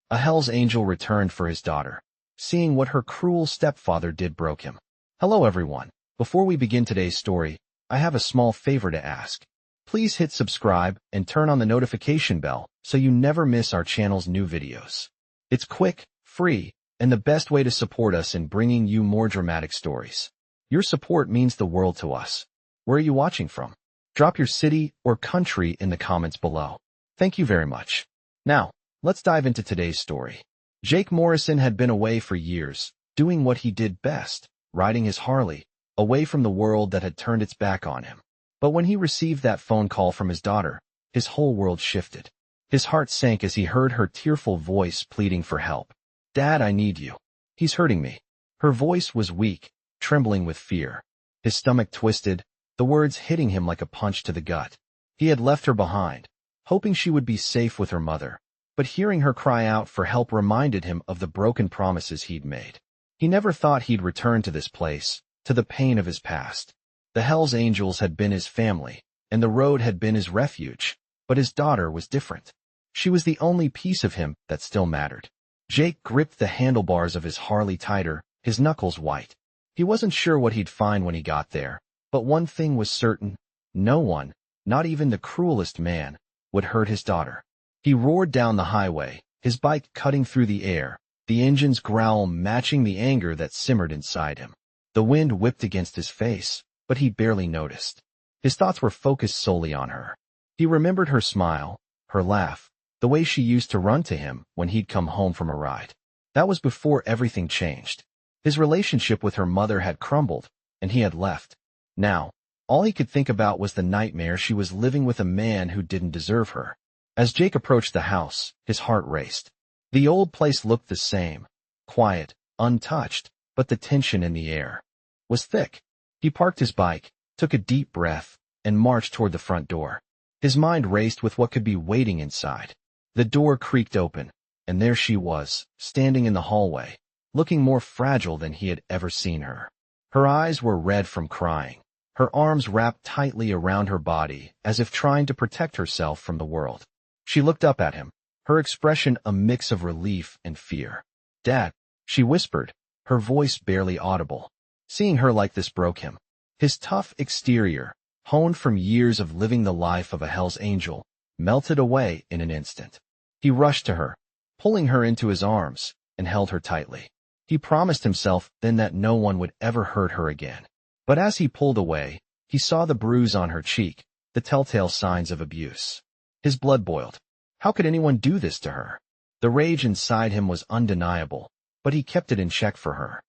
A Hell's Angel returned for his daughter. Seeing what her cruel stepfather did broke him. Hello everyone. Before we begin today's story, I have a small favor to ask. Please hit subscribe and turn on the notification bell so you never miss our channel's new videos. It's quick, free, and the best way to support us in bringing you more dramatic stories. Your support means the world to us. Where are you watching from? Drop your city or country in the comments below. Thank you very much. Now, let's dive into today's story. Jake Morrison had been away for years, doing what he did best, riding his Harley, away from the world that had turned its back on him. But when he received that phone call from his daughter, his whole world shifted. His heart sank as he heard her tearful voice pleading for help. "Dad, I need you. He's hurting me." Her voice was weak, trembling with fear. His stomach twisted, the words hitting him like a punch to the gut. He had left her behind, hoping she would be safe with her mother, but hearing her cry out for help reminded him of the broken promises he'd made. He never thought he'd return to this place, to the pain of his past. The Hell's Angels had been his family, and the road had been his refuge, but his daughter was different. She was the only piece of him that still mattered. Jake gripped the handlebars of his Harley tighter, his knuckles white. He wasn't sure what he'd find when he got there, but one thing was certain: no one, not even the cruelest man, would hurt his daughter. He roared down the highway, his bike cutting through the air, the engine's growl matching the anger that simmered inside him. The wind whipped against his face, but he barely noticed. His thoughts were focused solely on her. He remembered her smile, her laugh, the way she used to run to him when he'd come home from a ride. That was before everything changed. His relationship with her mother had crumbled, and he had left. Now, all he could think about was the nightmare she was living with a man who didn't deserve her. As Jake approached the house, his heart raced. The old place looked the same, quiet, untouched, but the tension in the air was thick. He parked his bike, took a deep breath, and marched toward the front door. His mind raced with what could be waiting inside. The door creaked open, and there she was, standing in the hallway, looking more fragile than he had ever seen her. Her eyes were red from crying, her arms wrapped tightly around her body as if trying to protect herself from the world. She looked up at him, her expression a mix of relief and fear. "Dad," she whispered, her voice barely audible. Seeing her like this broke him. His tough exterior, honed from years of living the life of a Hell's Angel, melted away in an instant. He rushed to her, pulling her into his arms, and held her tightly. He promised himself then that no one would ever hurt her again. But as he pulled away, he saw the bruise on her cheek, the telltale signs of abuse. His blood boiled. How could anyone do this to her? The rage inside him was undeniable, but he kept it in check for her.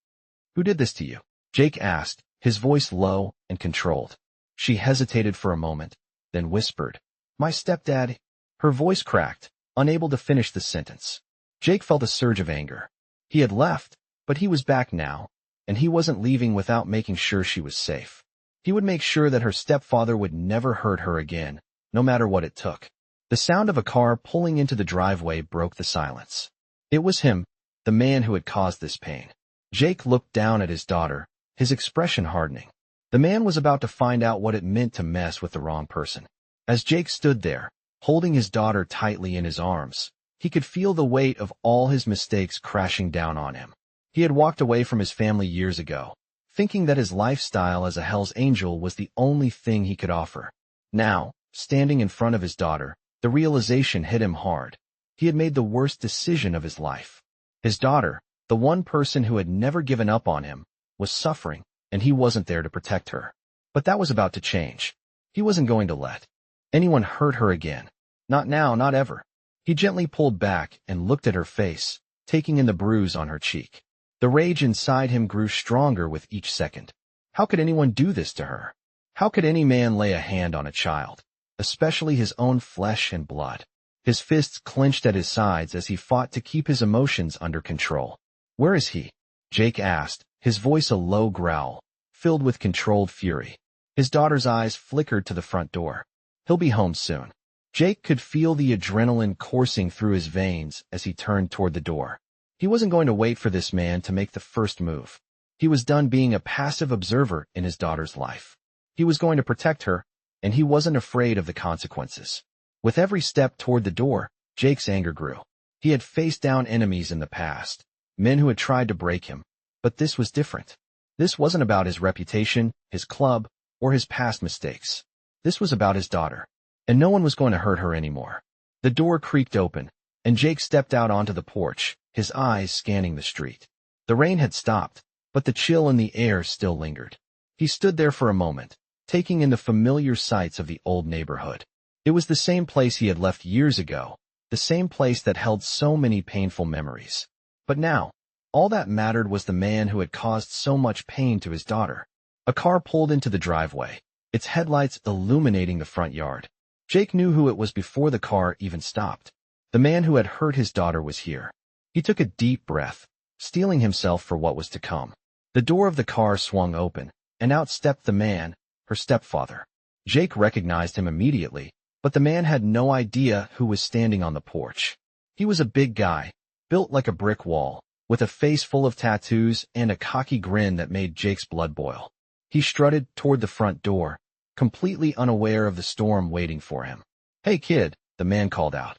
"Who did this to you?" Jake asked, his voice low and controlled. She hesitated for a moment, then whispered, "My stepdad." Her voice cracked, unable to finish the sentence. Jake felt a surge of anger. He had left, but he was back now, and he wasn't leaving without making sure she was safe. He would make sure that her stepfather would never hurt her again, no matter what it took. The sound of a car pulling into the driveway broke the silence. It was him, the man who had caused this pain. Jake looked down at his daughter, his expression hardening. The man was about to find out what it meant to mess with the wrong person. As Jake stood there, holding his daughter tightly in his arms, he could feel the weight of all his mistakes crashing down on him. He had walked away from his family years ago, thinking that his lifestyle as a Hell's Angel was the only thing he could offer. Now, standing in front of his daughter, the realization hit him hard. He had made the worst decision of his life. His daughter, the one person who had never given up on him, was suffering, and he wasn't there to protect her. But that was about to change. He wasn't going to let anyone hurt her again. Not now, not ever. He gently pulled back and looked at her face, taking in the bruise on her cheek. The rage inside him grew stronger with each second. How could anyone do this to her? How could any man lay a hand on a child, especially his own flesh and blood? His fists clenched at his sides as he fought to keep his emotions under control. "Where is he?" Jake asked, his voice a low growl, filled with controlled fury. His daughter's eyes flickered to the front door. "He'll be home soon." Jake could feel the adrenaline coursing through his veins as he turned toward the door. He wasn't going to wait for this man to make the first move. He was done being a passive observer in his daughter's life. He was going to protect her, and he wasn't afraid of the consequences. With every step toward the door, Jake's anger grew. He had faced down enemies in the past, men who had tried to break him, but this was different. This wasn't about his reputation, his club, or his past mistakes. This was about his daughter, and no one was going to hurt her anymore. The door creaked open, and Jake stepped out onto the porch, his eyes scanning the street. The rain had stopped, but the chill in the air still lingered. He stood there for a moment, taking in the familiar sights of the old neighborhood. It was the same place he had left years ago, the same place that held so many painful memories. But now, all that mattered was the man who had caused so much pain to his daughter. A car pulled into the driveway, its headlights illuminating the front yard. Jake knew who it was before the car even stopped. The man who had hurt his daughter was here. He took a deep breath, steeling himself for what was to come. The door of the car swung open, and out stepped the man, her stepfather. Jake recognized him immediately, but the man had no idea who was standing on the porch. He was a big guy, built like a brick wall, with a face full of tattoos and a cocky grin that made Jake's blood boil. He strutted toward the front door, completely unaware of the storm waiting for him. "Hey kid," the man called out,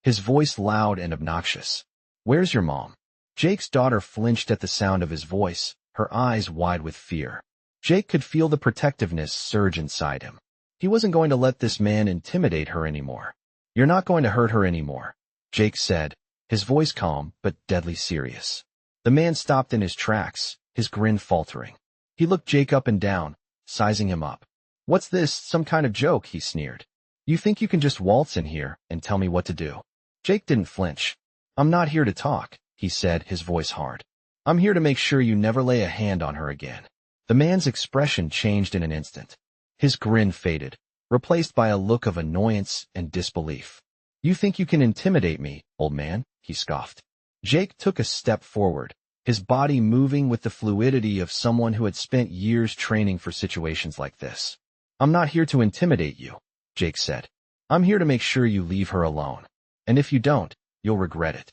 his voice loud and obnoxious. "Where's your mom?" Jake's daughter flinched at the sound of his voice, her eyes wide with fear. Jake could feel the protectiveness surge inside him. He wasn't going to let this man intimidate her anymore. "You're not going to hurt her anymore," Jake said, his voice calm but deadly serious. The man stopped in his tracks, his grin faltering. He looked Jake up and down, sizing him up. "What's this, some kind of joke?" he sneered. "You think you can just waltz in here and tell me what to do?" Jake didn't flinch. "I'm not here to talk," he said, his voice hard. "I'm here to make sure you never lay a hand on her again." The man's expression changed in an instant. His grin faded, replaced by a look of annoyance and disbelief. "You think you can intimidate me, old man?" he scoffed. Jake took a step forward, his body moving with the fluidity of someone who had spent years training for situations like this. "I'm not here to intimidate you," Jake said. "I'm here to make sure you leave her alone. And if you don't, you'll regret it."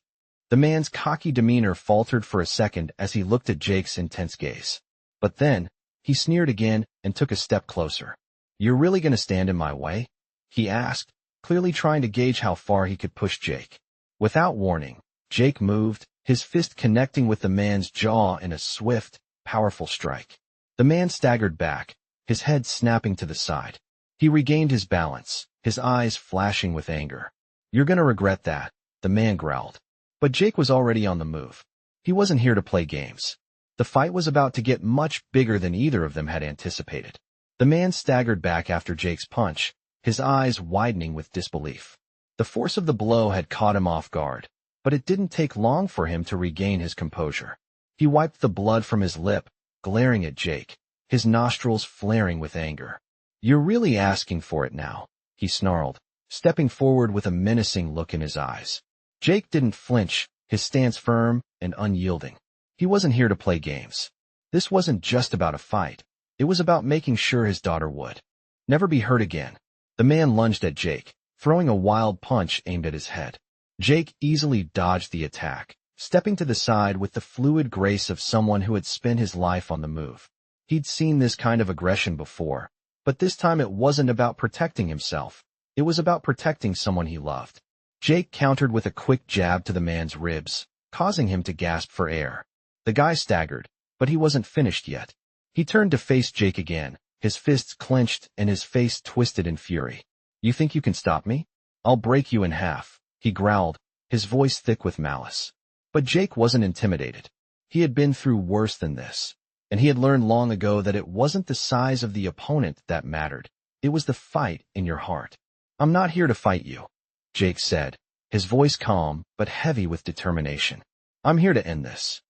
The man's cocky demeanor faltered for a second as he looked at Jake's intense gaze. But then, he sneered again and took a step closer. "You're really going to stand in my way?" he asked, clearly trying to gauge how far he could push Jake. Without warning, Jake moved, his fist connecting with the man's jaw in a swift, powerful strike. The man staggered back, his head snapping to the side. He regained his balance, his eyes flashing with anger. "You're going to regret that," the man growled. But Jake was already on the move. He wasn't here to play games. The fight was about to get much bigger than either of them had anticipated. The man staggered back after Jake's punch, his eyes widening with disbelief. The force of the blow had caught him off guard, but it didn't take long for him to regain his composure. He wiped the blood from his lip, glaring at Jake, his nostrils flaring with anger. "You're really asking for it now," he snarled, stepping forward with a menacing look in his eyes. Jake didn't flinch, his stance firm and unyielding. He wasn't here to play games. This wasn't just about a fight. It was about making sure his daughter would never be hurt again. The man lunged at Jake, throwing a wild punch aimed at his head. Jake easily dodged the attack, stepping to the side with the fluid grace of someone who had spent his life on the move. He'd seen this kind of aggression before, but this time it wasn't about protecting himself. It was about protecting someone he loved. Jake countered with a quick jab to the man's ribs, causing him to gasp for air. The guy staggered, but he wasn't finished yet. He turned to face Jake again, his fists clenched and his face twisted in fury. "You think you can stop me? I'll break you in half," he growled, his voice thick with malice. But Jake wasn't intimidated. He had been through worse than this, and he had learned long ago that it wasn't the size of the opponent that mattered. It was the fight in your heart. "I'm not here to fight you," Jake said, his voice calm but heavy with determination. "I'm here to end this."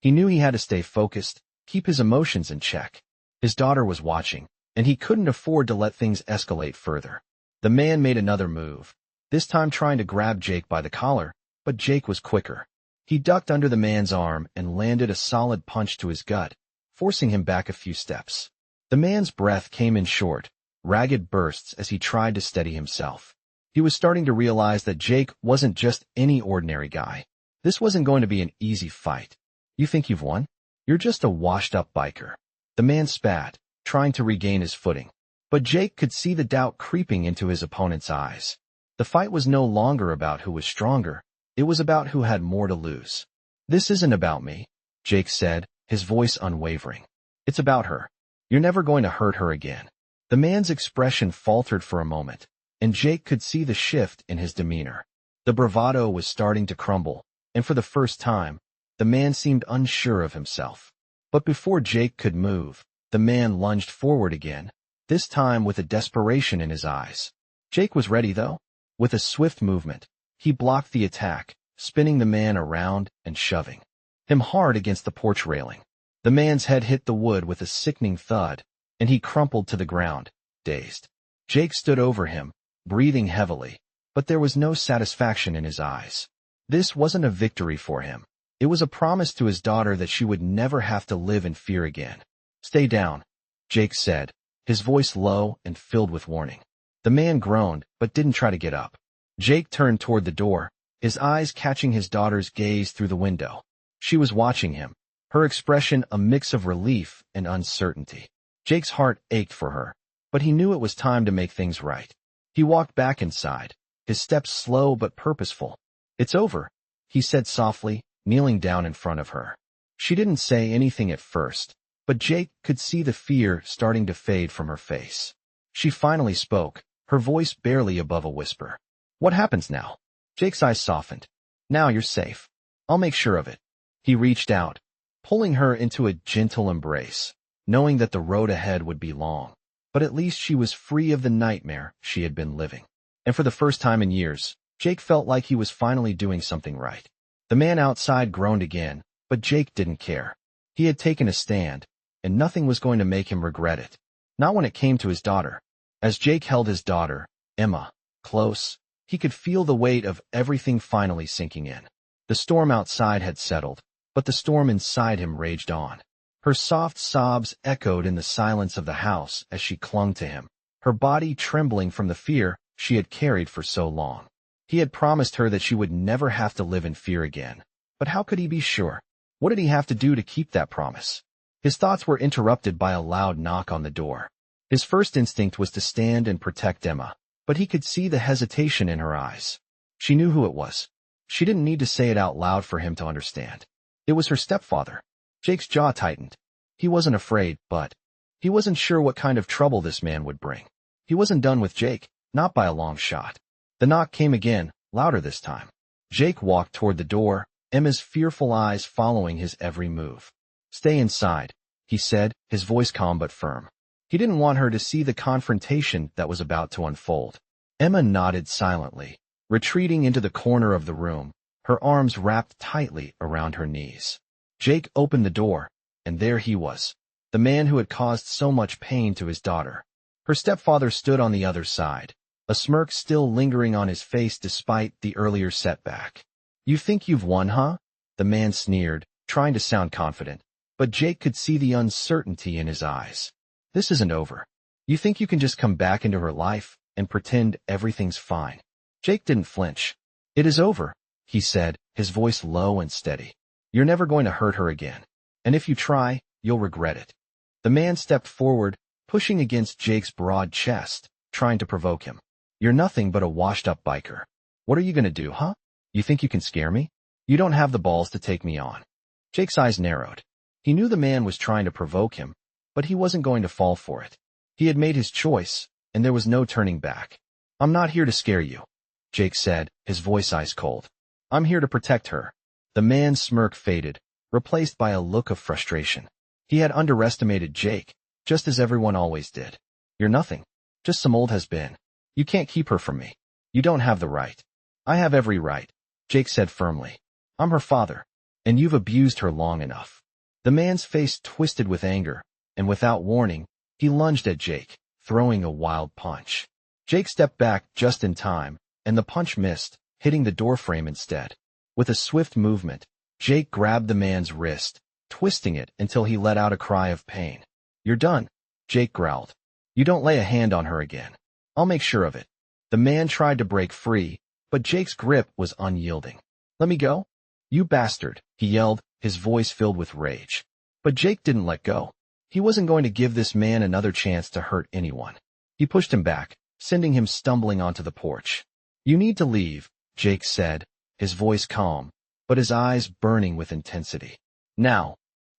He knew he had to stay focused, keep his emotions in check. His daughter was watching, and he couldn't afford to let things escalate further. The man made another move, this time trying to grab Jake by the collar, but Jake was quicker. He ducked under the man's arm and landed a solid punch to his gut, forcing him back a few steps. The man's breath came in short, ragged bursts as he tried to steady himself. He was starting to realize that Jake wasn't just any ordinary guy. This wasn't going to be an easy fight. "You think you've won? You're just a washed-up biker." The man spat, trying to regain his footing. But Jake could see the doubt creeping into his opponent's eyes. The fight was no longer about who was stronger. It was about who had more to lose. "This isn't about me," Jake said, his voice unwavering. "It's about her. You're never going to hurt her again." The man's expression faltered for a moment, and Jake could see the shift in his demeanor. The bravado was starting to crumble, and for the first time, the man seemed unsure of himself. But before Jake could move, the man lunged forward again, this time with a desperation in his eyes. Jake was ready, though. With a swift movement, he blocked the attack, spinning the man around and shoving him hard against the porch railing. The man's head hit the wood with a sickening thud, and he crumpled to the ground, dazed. Jake stood over him, breathing heavily, but there was no satisfaction in his eyes. This wasn't a victory for him. It was a promise to his daughter that she would never have to live in fear again. "Stay down," Jake said, his voice low and filled with warning. The man groaned, but didn't try to get up. Jake turned toward the door, his eyes catching his daughter's gaze through the window. She was watching him, her expression a mix of relief and uncertainty. Jake's heart ached for her, but he knew it was time to make things right. He walked back inside, his steps slow but purposeful. "It's over," he said softly, kneeling down in front of her. She didn't say anything at first, but Jake could see the fear starting to fade from her face. She finally spoke, her voice barely above a whisper. "What happens now?" Jake's eyes softened. "Now you're safe. I'll make sure of it." He reached out, pulling her into a gentle embrace, knowing that the road ahead would be long. But at least she was free of the nightmare she had been living. And for the first time in years, Jake felt like he was finally doing something right. The man outside groaned again, but Jake didn't care. He had taken a stand, and nothing was going to make him regret it. Not when it came to his daughter. As Jake held his daughter, Emma, close, he could feel the weight of everything finally sinking in. The storm outside had settled, but the storm inside him raged on. Her soft sobs echoed in the silence of the house as she clung to him, her body trembling from the fear she had carried for so long. He had promised her that she would never have to live in fear again. But how could he be sure? What did he have to do to keep that promise? His thoughts were interrupted by a loud knock on the door. His first instinct was to stand and protect Emma, but he could see the hesitation in her eyes. She knew who it was. She didn't need to say it out loud for him to understand. It was her stepfather. Jake's jaw tightened. He wasn't afraid, but he wasn't sure what kind of trouble this man would bring. He wasn't done with Jake, not by a long shot. The knock came again, louder this time. Jake walked toward the door, Emma's fearful eyes following his every move. "Stay inside," he said, his voice calm but firm. He didn't want her to see the confrontation that was about to unfold. Emma nodded silently, retreating into the corner of the room, her arms wrapped tightly around her knees. Jake opened the door, and there he was, the man who had caused so much pain to his daughter. Her stepfather stood on the other side, a smirk still lingering on his face despite the earlier setback. "You think you've won, huh?" The man sneered, trying to sound confident, but Jake could see the uncertainty in his eyes. "This isn't over. You think you can just come back into her life and pretend everything's fine?" Jake didn't flinch. "It is over," he said, his voice low and steady. "You're never going to hurt her again. And if you try, you'll regret it." The man stepped forward, pushing against Jake's broad chest, trying to provoke him. "You're nothing but a washed-up biker. What are you going to do, huh? You think you can scare me? You don't have the balls to take me on." Jake's eyes narrowed. He knew the man was trying to provoke him, but he wasn't going to fall for it. He had made his choice, and there was no turning back. "I'm not here to scare you," Jake said, his voice ice cold. "I'm here to protect her." The man's smirk faded, replaced by a look of frustration. He had underestimated Jake, just as everyone always did. "You're nothing. Just some old has-been. You can't keep her from me. You don't have the right." "I have every right," Jake said firmly. "I'm her father, and you've abused her long enough." The man's face twisted with anger, and without warning, he lunged at Jake, throwing a wild punch. Jake stepped back just in time, and the punch missed, hitting the doorframe instead. With a swift movement, Jake grabbed the man's wrist, twisting it until he let out a cry of pain. "You're done," Jake growled. "You don't lay a hand on her again. I'll make sure of it." The man tried to break free, but Jake's grip was unyielding. "Let me go?" "You bastard," he yelled, his voice filled with rage. But Jake didn't let go. He wasn't going to give this man another chance to hurt anyone. He pushed him back, sending him stumbling onto the porch. "You need to leave," Jake said, his voice calm, but his eyes burning with intensity. Now,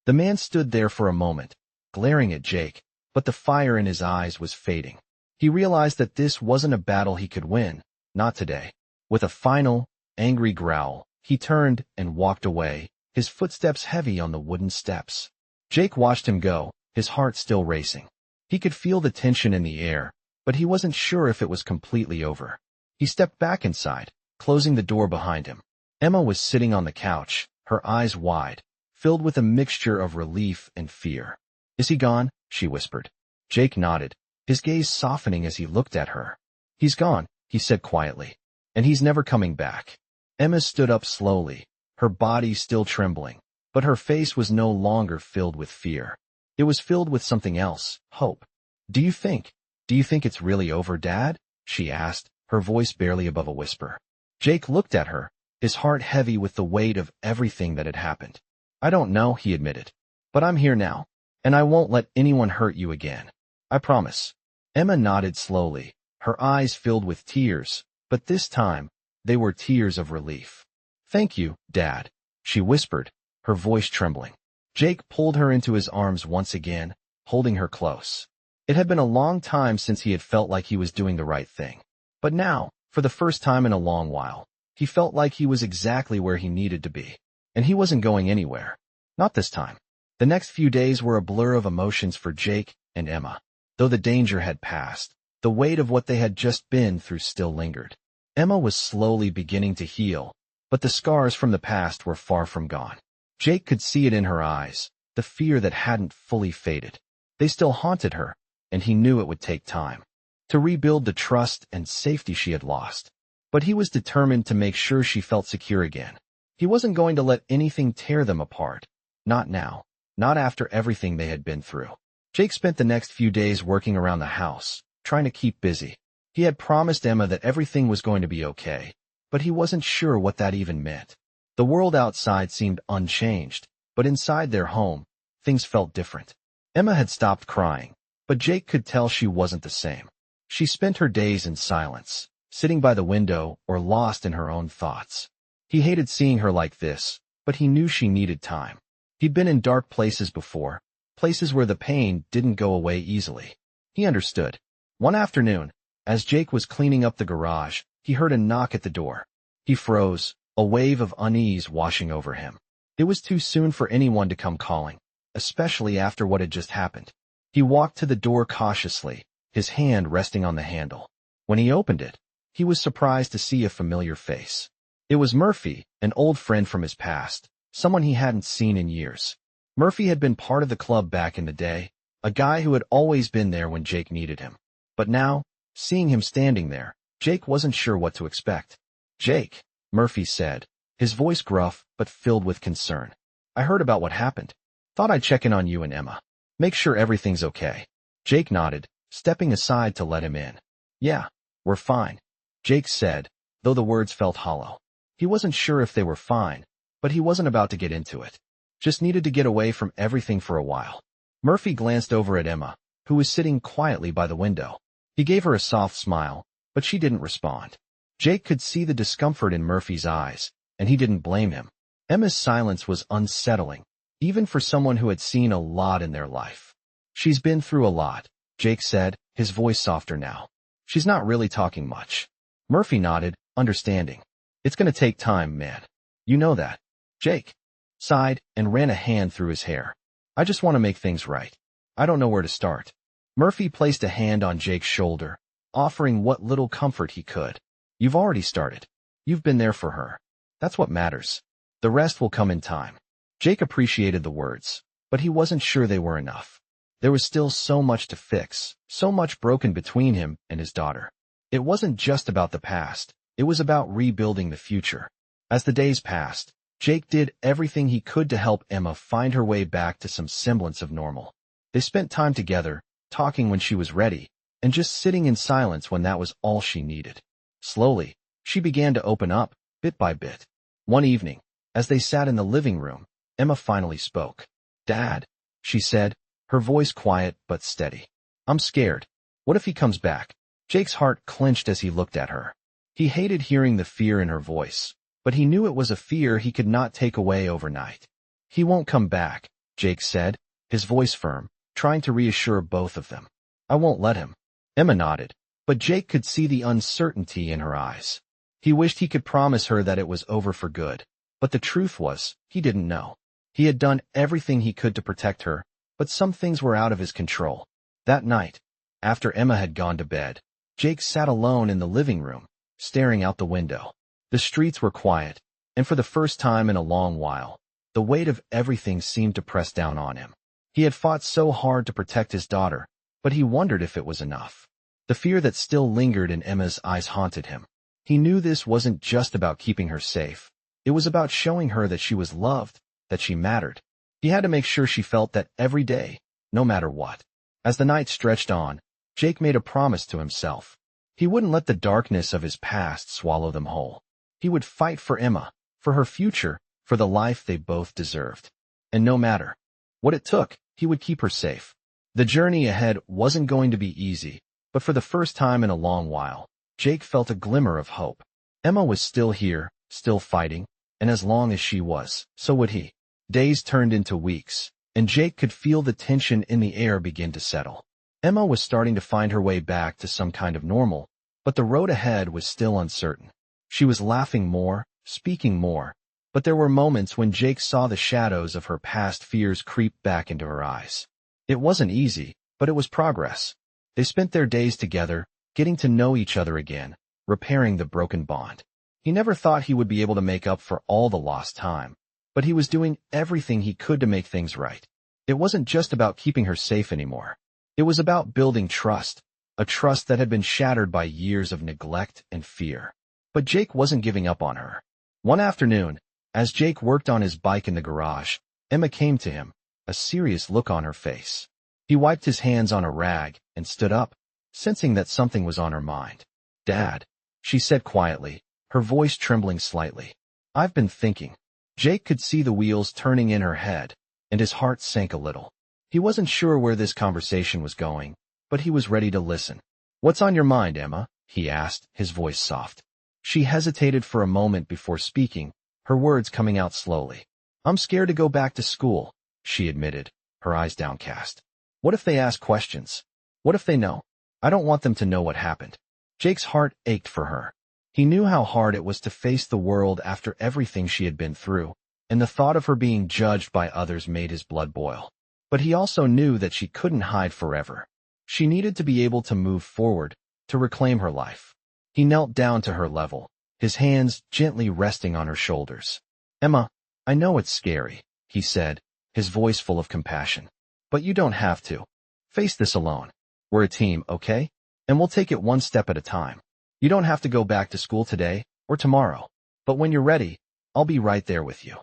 the man stood there for a moment, glaring at Jake, but the fire in his eyes was fading. He realized that this wasn't a battle he could win, not today. With a final, angry growl, he turned and walked away, his footsteps heavy on the wooden steps. Jake watched him go, his heart still racing. He could feel the tension in the air, but he wasn't sure if it was completely over. He stepped back inside, closing the door behind him. Emma was sitting on the couch, her eyes wide, filled with a mixture of relief and fear. "Is he gone?" she whispered. Jake nodded, his gaze softening as he looked at her. "He's gone," he said quietly. "And he's never coming back." Emma stood up slowly, her body still trembling, but her face was no longer filled with fear. It was filled with something else, hope. Do you think it's really over, Dad?" she asked, her voice barely above a whisper. Jake looked at her, his heart heavy with the weight of everything that had happened. "I don't know," he admitted. "But I'm here now, and I won't let anyone hurt you again. I promise." Emma nodded slowly, her eyes filled with tears, but this time, they were tears of relief. "Thank you, Dad," she whispered, her voice trembling. Jake pulled her into his arms once again, holding her close. It had been a long time since he had felt like he was doing the right thing. But now, for the first time in a long while, he felt like he was exactly where he needed to be. And he wasn't going anywhere. Not this time. The next few days were a blur of emotions for Jake and Emma. Though the danger had passed, the weight of what they had just been through still lingered. Emma was slowly beginning to heal, but the scars from the past were far from gone. Jake could see it in her eyes, the fear that hadn't fully faded. They still haunted her, and he knew it would take time to rebuild the trust and safety she had lost. But he was determined to make sure she felt secure again. He wasn't going to let anything tear them apart. Not now. Not after everything they had been through. Jake spent the next few days working around the house, trying to keep busy. He had promised Emma that everything was going to be okay, but he wasn't sure what that even meant. The world outside seemed unchanged, but inside their home, things felt different. Emma had stopped crying, but Jake could tell she wasn't the same. She spent her days in silence, sitting by the window or lost in her own thoughts. He hated seeing her like this, but he knew she needed time. He'd been in dark places before, places where the pain didn't go away easily. He understood. One afternoon, as Jake was cleaning up the garage, he heard a knock at the door. He froze, a wave of unease washing over him. It was too soon for anyone to come calling, especially after what had just happened. He walked to the door cautiously, his hand resting on the handle. When he opened it, he was surprised to see a familiar face. It was Murphy, an old friend from his past, someone he hadn't seen in years. Murphy had been part of the club back in the day, a guy who had always been there when Jake needed him. But now, seeing him standing there, Jake wasn't sure what to expect. "Jake," Murphy said, his voice gruff but filled with concern. "I heard about what happened. Thought I'd check in on you and Emma. Make sure everything's okay." Jake nodded, stepping aside to let him in. "Yeah, we're fine," Jake said, though the words felt hollow. He wasn't sure if they were fine, but he wasn't about to get into it. Just needed to get away from everything for a while. Murphy glanced over at Emma, who was sitting quietly by the window. He gave her a soft smile, but she didn't respond. Jake could see the discomfort in Murphy's eyes, and he didn't blame him. Emma's silence was unsettling, even for someone who had seen a lot in their life. "She's been through a lot," Jake said, his voice softer now. "She's not really talking much." Murphy nodded, understanding. "It's gonna take time, man. You know that." Jake sighed and ran a hand through his hair. "I just want to make things right. I don't know where to start." Murphy placed a hand on Jake's shoulder, offering what little comfort he could. "You've already started. You've been there for her. That's what matters. The rest will come in time." Jake appreciated the words, but he wasn't sure they were enough. There was still so much to fix, so much broken between him and his daughter. It wasn't just about the past, it was about rebuilding the future. As the days passed, Jake did everything he could to help Emma find her way back to some semblance of normal. They spent time together, talking when she was ready, and just sitting in silence when that was all she needed. Slowly, she began to open up, bit by bit. One evening, as they sat in the living room, Emma finally spoke. "Dad," she said, her voice quiet but steady. "I'm scared. What if he comes back?" Jake's heart clenched as he looked at her. He hated hearing the fear in her voice, but he knew it was a fear he could not take away overnight. "He won't come back," Jake said, his voice firm, trying to reassure both of them. "I won't let him." Emma nodded, but Jake could see the uncertainty in her eyes. He wished he could promise her that it was over for good, but the truth was, he didn't know. He had done everything he could to protect her, but some things were out of his control. That night, after Emma had gone to bed, Jake sat alone in the living room, staring out the window. The streets were quiet, and for the first time in a long while, the weight of everything seemed to press down on him. He had fought so hard to protect his daughter, but he wondered if it was enough. The fear that still lingered in Emma's eyes haunted him. He knew this wasn't just about keeping her safe. It was about showing her that she was loved, that she mattered. He had to make sure she felt that every day, no matter what. As the night stretched on, Jake made a promise to himself. He wouldn't let the darkness of his past swallow them whole. He would fight for Emma, for her future, for the life they both deserved. And no matter what it took, he would keep her safe. The journey ahead wasn't going to be easy, but for the first time in a long while, Jake felt a glimmer of hope. Emma was still here, still fighting, and as long as she was, so would he. Days turned into weeks, and Jake could feel the tension in the air begin to settle. Emma was starting to find her way back to some kind of normal, but the road ahead was still uncertain. She was laughing more, speaking more, but there were moments when Jake saw the shadows of her past fears creep back into her eyes. It wasn't easy, but it was progress. They spent their days together, getting to know each other again, repairing the broken bond. He never thought he would be able to make up for all the lost time, but he was doing everything he could to make things right. It wasn't just about keeping her safe anymore. It was about building trust, a trust that had been shattered by years of neglect and fear. But Jake wasn't giving up on her. One afternoon, as Jake worked on his bike in the garage, Emma came to him, a serious look on her face. He wiped his hands on a rag and stood up, sensing that something was on her mind. "Dad," she said quietly, her voice trembling slightly. "I've been thinking." Jake could see the wheels turning in her head, and his heart sank a little. He wasn't sure where this conversation was going, but he was ready to listen. "What's on your mind, Emma?" he asked, his voice soft. She hesitated for a moment before speaking, her words coming out slowly. "I'm scared to go back to school," she admitted, her eyes downcast. "What if they ask questions? What if they know? I don't want them to know what happened." Jake's heart ached for her. He knew how hard it was to face the world after everything she had been through, and the thought of her being judged by others made his blood boil. But he also knew that she couldn't hide forever. She needed to be able to move forward, to reclaim her life. He knelt down to her level, his hands gently resting on her shoulders. "Emma, I know it's scary," he said, his voice full of compassion. "But you don't have to. Face this alone. We're a team, okay? And we'll take it one step at a time. You don't have to go back to school today or tomorrow. But when you're ready, I'll be right there with you."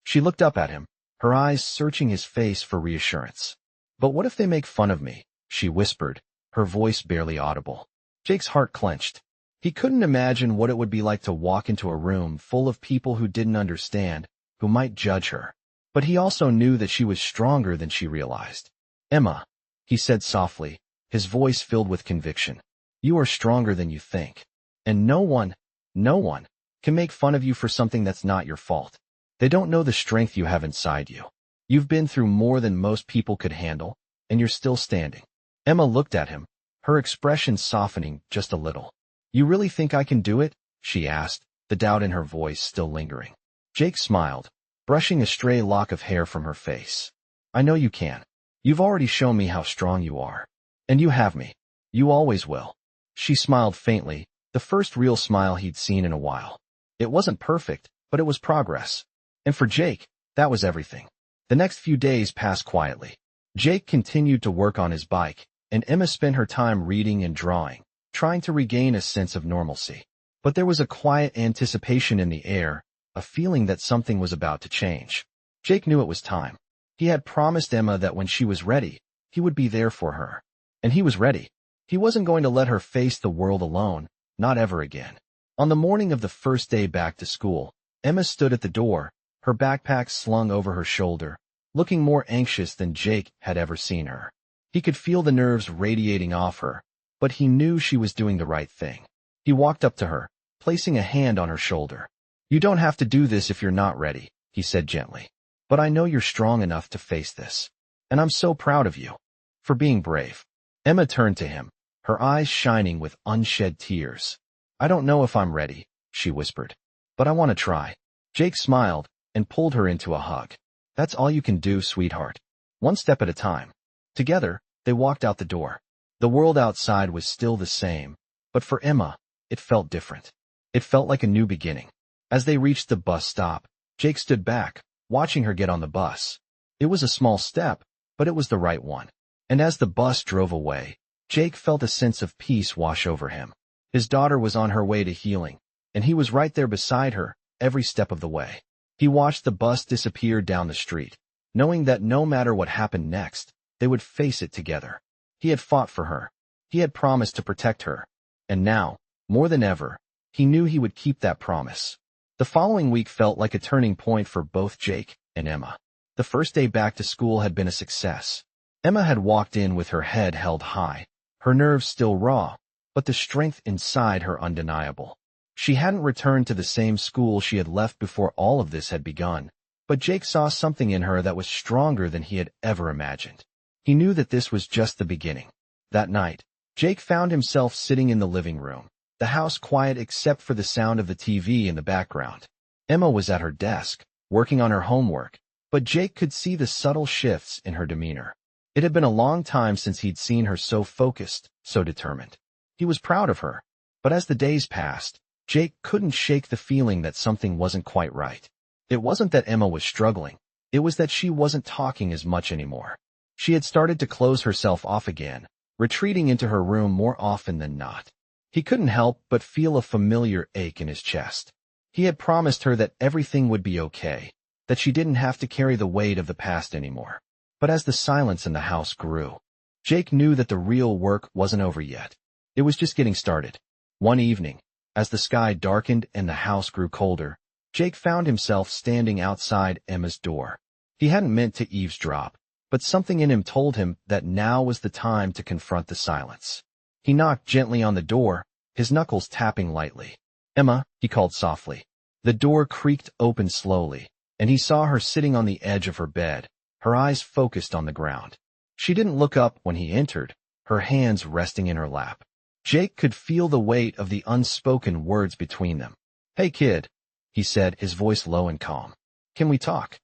She looked up at him, her eyes searching his face for reassurance. "But what if they make fun of me?" she whispered, her voice barely audible. Jake's heart clenched. He couldn't imagine what it would be like to walk into a room full of people who didn't understand, who might judge her. But he also knew that she was stronger than she realized. "Emma," he said softly, his voice filled with conviction, "you are stronger than you think. And no one can make fun of you for something that's not your fault. They don't know the strength you have inside you. You've been through more than most people could handle, and you're still standing." Emma looked at him, her expression softening just a little. "You really think I can do it?" she asked, the doubt in her voice still lingering. Jake smiled, brushing a stray lock of hair from her face. "I know you can. You've already shown me how strong you are. And you have me. You always will." She smiled faintly, the first real smile he'd seen in a while. It wasn't perfect, but it was progress. And for Jake, that was everything. The next few days passed quietly. Jake continued to work on his bike, and Emma spent her time reading and drawing, trying to regain a sense of normalcy. But there was a quiet anticipation in the air, a feeling that something was about to change. Jake knew it was time. He had promised Emma that when she was ready, he would be there for her. And he was ready. He wasn't going to let her face the world alone, not ever again. On the morning of the first day back to school, Emma stood at the door, her backpack slung over her shoulder, looking more anxious than Jake had ever seen her. He could feel the nerves radiating off her, but he knew she was doing the right thing. He walked up to her, placing a hand on her shoulder. You don't have to do this if you're not ready, he said gently. But I know you're strong enough to face this. And I'm so proud of you. For being brave. Emma turned to him, her eyes shining with unshed tears. I don't know if I'm ready, she whispered. But I want to try. Jake smiled and pulled her into a hug. That's all you can do, sweetheart. One step at a time. Together, they walked out the door. The world outside was still the same, but for Emma, it felt different. It felt like a new beginning. As they reached the bus stop, Jake stood back, watching her get on the bus. It was a small step, but it was the right one. And as the bus drove away, Jake felt a sense of peace wash over him. His daughter was on her way to healing, and he was right there beside her, every step of the way. He watched the bus disappear down the street, knowing that no matter what happened next, they would face it together. He had fought for her. He had promised to protect her. And now, more than ever, he knew he would keep that promise. The following week felt like a turning point for both Jake and Emma. The first day back to school had been a success. Emma had walked in with her head held high, her nerves still raw, but the strength inside her undeniable. She hadn't returned to the same school she had left before all of this had begun, but Jake saw something in her that was stronger than he had ever imagined. He knew that this was just the beginning. That night, Jake found himself sitting in the living room, the house quiet except for the sound of the TV in the background. Emma was at her desk, working on her homework, but Jake could see the subtle shifts in her demeanor. It had been a long time since he'd seen her so focused, so determined. He was proud of her, but as the days passed, Jake couldn't shake the feeling that something wasn't quite right. It wasn't that Emma was struggling, it was that she wasn't talking as much anymore. She had started to close herself off again, retreating into her room more often than not. He couldn't help but feel a familiar ache in his chest. He had promised her that everything would be okay, that she didn't have to carry the weight of the past anymore. But as the silence in the house grew, Jake knew that the real work wasn't over yet. It was just getting started. One evening, as the sky darkened and the house grew colder, Jake found himself standing outside Emma's door. He hadn't meant to eavesdrop, but something in him told him that now was the time to confront the silence. He knocked gently on the door, his knuckles tapping lightly. Emma, he called softly. The door creaked open slowly, and he saw her sitting on the edge of her bed, her eyes focused on the ground. She didn't look up when he entered, her hands resting in her lap. Jake could feel the weight of the unspoken words between them. Hey kid, he said, his voice low and calm. Can we talk?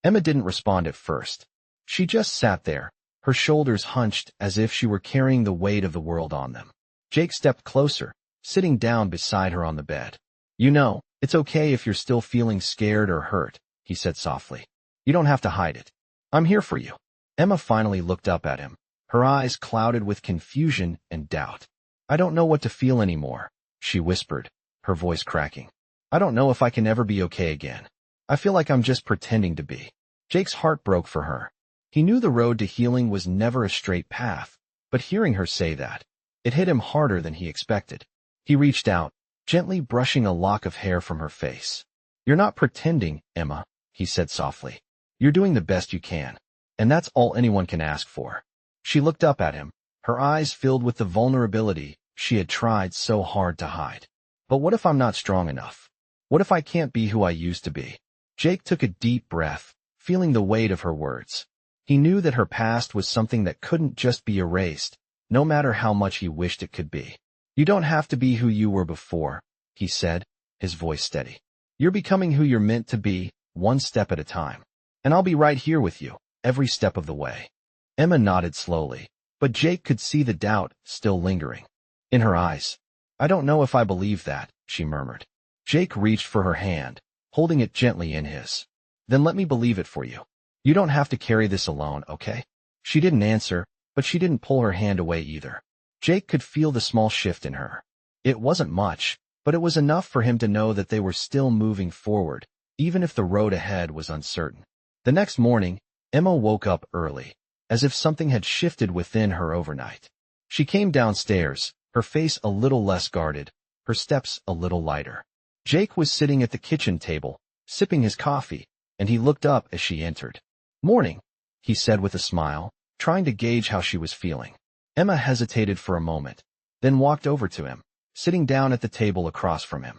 Emma didn't respond at first. She just sat there, her shoulders hunched as if she were carrying the weight of the world on them. Jake stepped closer, sitting down beside her on the bed. You know, it's okay if you're still feeling scared or hurt, he said softly. You don't have to hide it. I'm here for you. Emma finally looked up at him, her eyes clouded with confusion and doubt. I don't know what to feel anymore, she whispered, her voice cracking. I don't know if I can ever be okay again. I feel like I'm just pretending to be. Jake's heart broke for her. He knew the road to healing was never a straight path, but hearing her say that, it hit him harder than he expected. He reached out, gently brushing a lock of hair from her face. You're not pretending, Emma, he said softly. You're doing the best you can, and that's all anyone can ask for. She looked up at him, her eyes filled with the vulnerability she had tried so hard to hide. But what if I'm not strong enough? What if I can't be who I used to be? Jake took a deep breath, feeling the weight of her words. He knew that her past was something that couldn't just be erased, no matter how much he wished it could be. You don't have to be who you were before, he said, his voice steady. You're becoming who you're meant to be, one step at a time. And I'll be right here with you, every step of the way. Emma nodded slowly, but Jake could see the doubt still lingering in her eyes. I don't know if I believe that, she murmured. Jake reached for her hand, holding it gently in his. Then let me believe it for you. You don't have to carry this alone, okay? She didn't answer, but she didn't pull her hand away either. Jake could feel the small shift in her. It wasn't much, but it was enough for him to know that they were still moving forward, even if the road ahead was uncertain. The next morning, Emma woke up early, as if something had shifted within her overnight. She came downstairs, her face a little less guarded, her steps a little lighter. Jake was sitting at the kitchen table, sipping his coffee, and he looked up as she entered. Morning, he said with a smile, trying to gauge how she was feeling. Emma hesitated for a moment, then walked over to him, sitting down at the table across from him.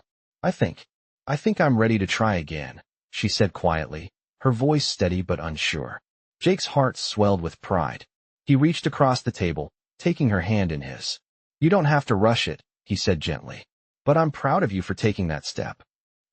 I I think I'm ready to try again, she said quietly, her voice steady but unsure. Jake's heart swelled with pride. He reached across the table, taking her hand in his. You don't have to rush it, he said gently. But I'm proud of you for taking that step.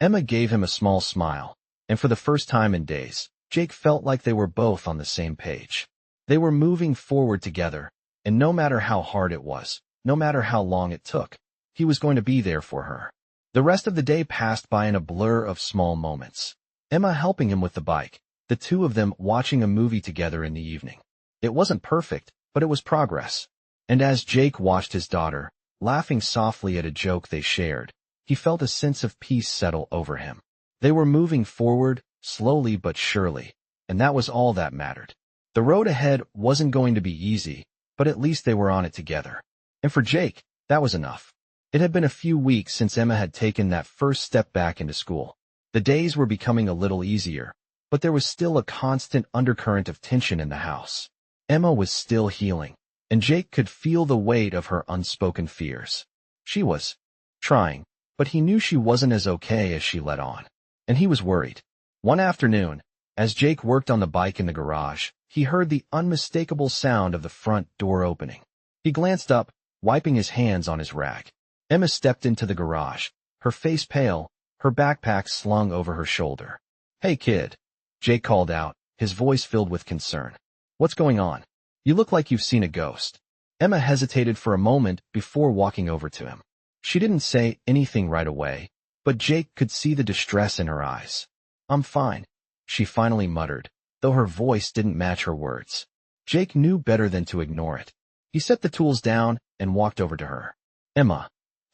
Emma gave him a small smile, and for the first time in days, Jake felt like they were both on the same page. They were moving forward together, and no matter how hard it was, no matter how long it took, he was going to be there for her. The rest of the day passed by in a blur of small moments. Emma helping him with the bike, the two of them watching a movie together in the evening. It wasn't perfect, but it was progress. And as Jake watched his daughter, laughing softly at a joke they shared, he felt a sense of peace settle over him. They were moving forward, slowly but surely, and that was all that mattered. The road ahead wasn't going to be easy, but at least they were on it together. And for Jake, that was enough. It had been a few weeks since Emma had taken that first step back into school. The days were becoming a little easier, but there was still a constant undercurrent of tension in the house. Emma was still healing, and Jake could feel the weight of her unspoken fears. She was trying, but he knew she wasn't as okay as she let on, and he was worried. One afternoon, as Jake worked on the bike in the garage, he heard the unmistakable sound of the front door opening. He glanced up, wiping his hands on his rag. Emma stepped into the garage, her face pale, her backpack slung over her shoulder. Hey kid, Jake called out, his voice filled with concern. What's going on? You look like you've seen a ghost. Emma hesitated for a moment before walking over to him. She didn't say anything right away, but Jake could see the distress in her eyes. I'm fine, she finally muttered, though her voice didn't match her words. Jake knew better than to ignore it. He set the tools down and walked over to her. Emma,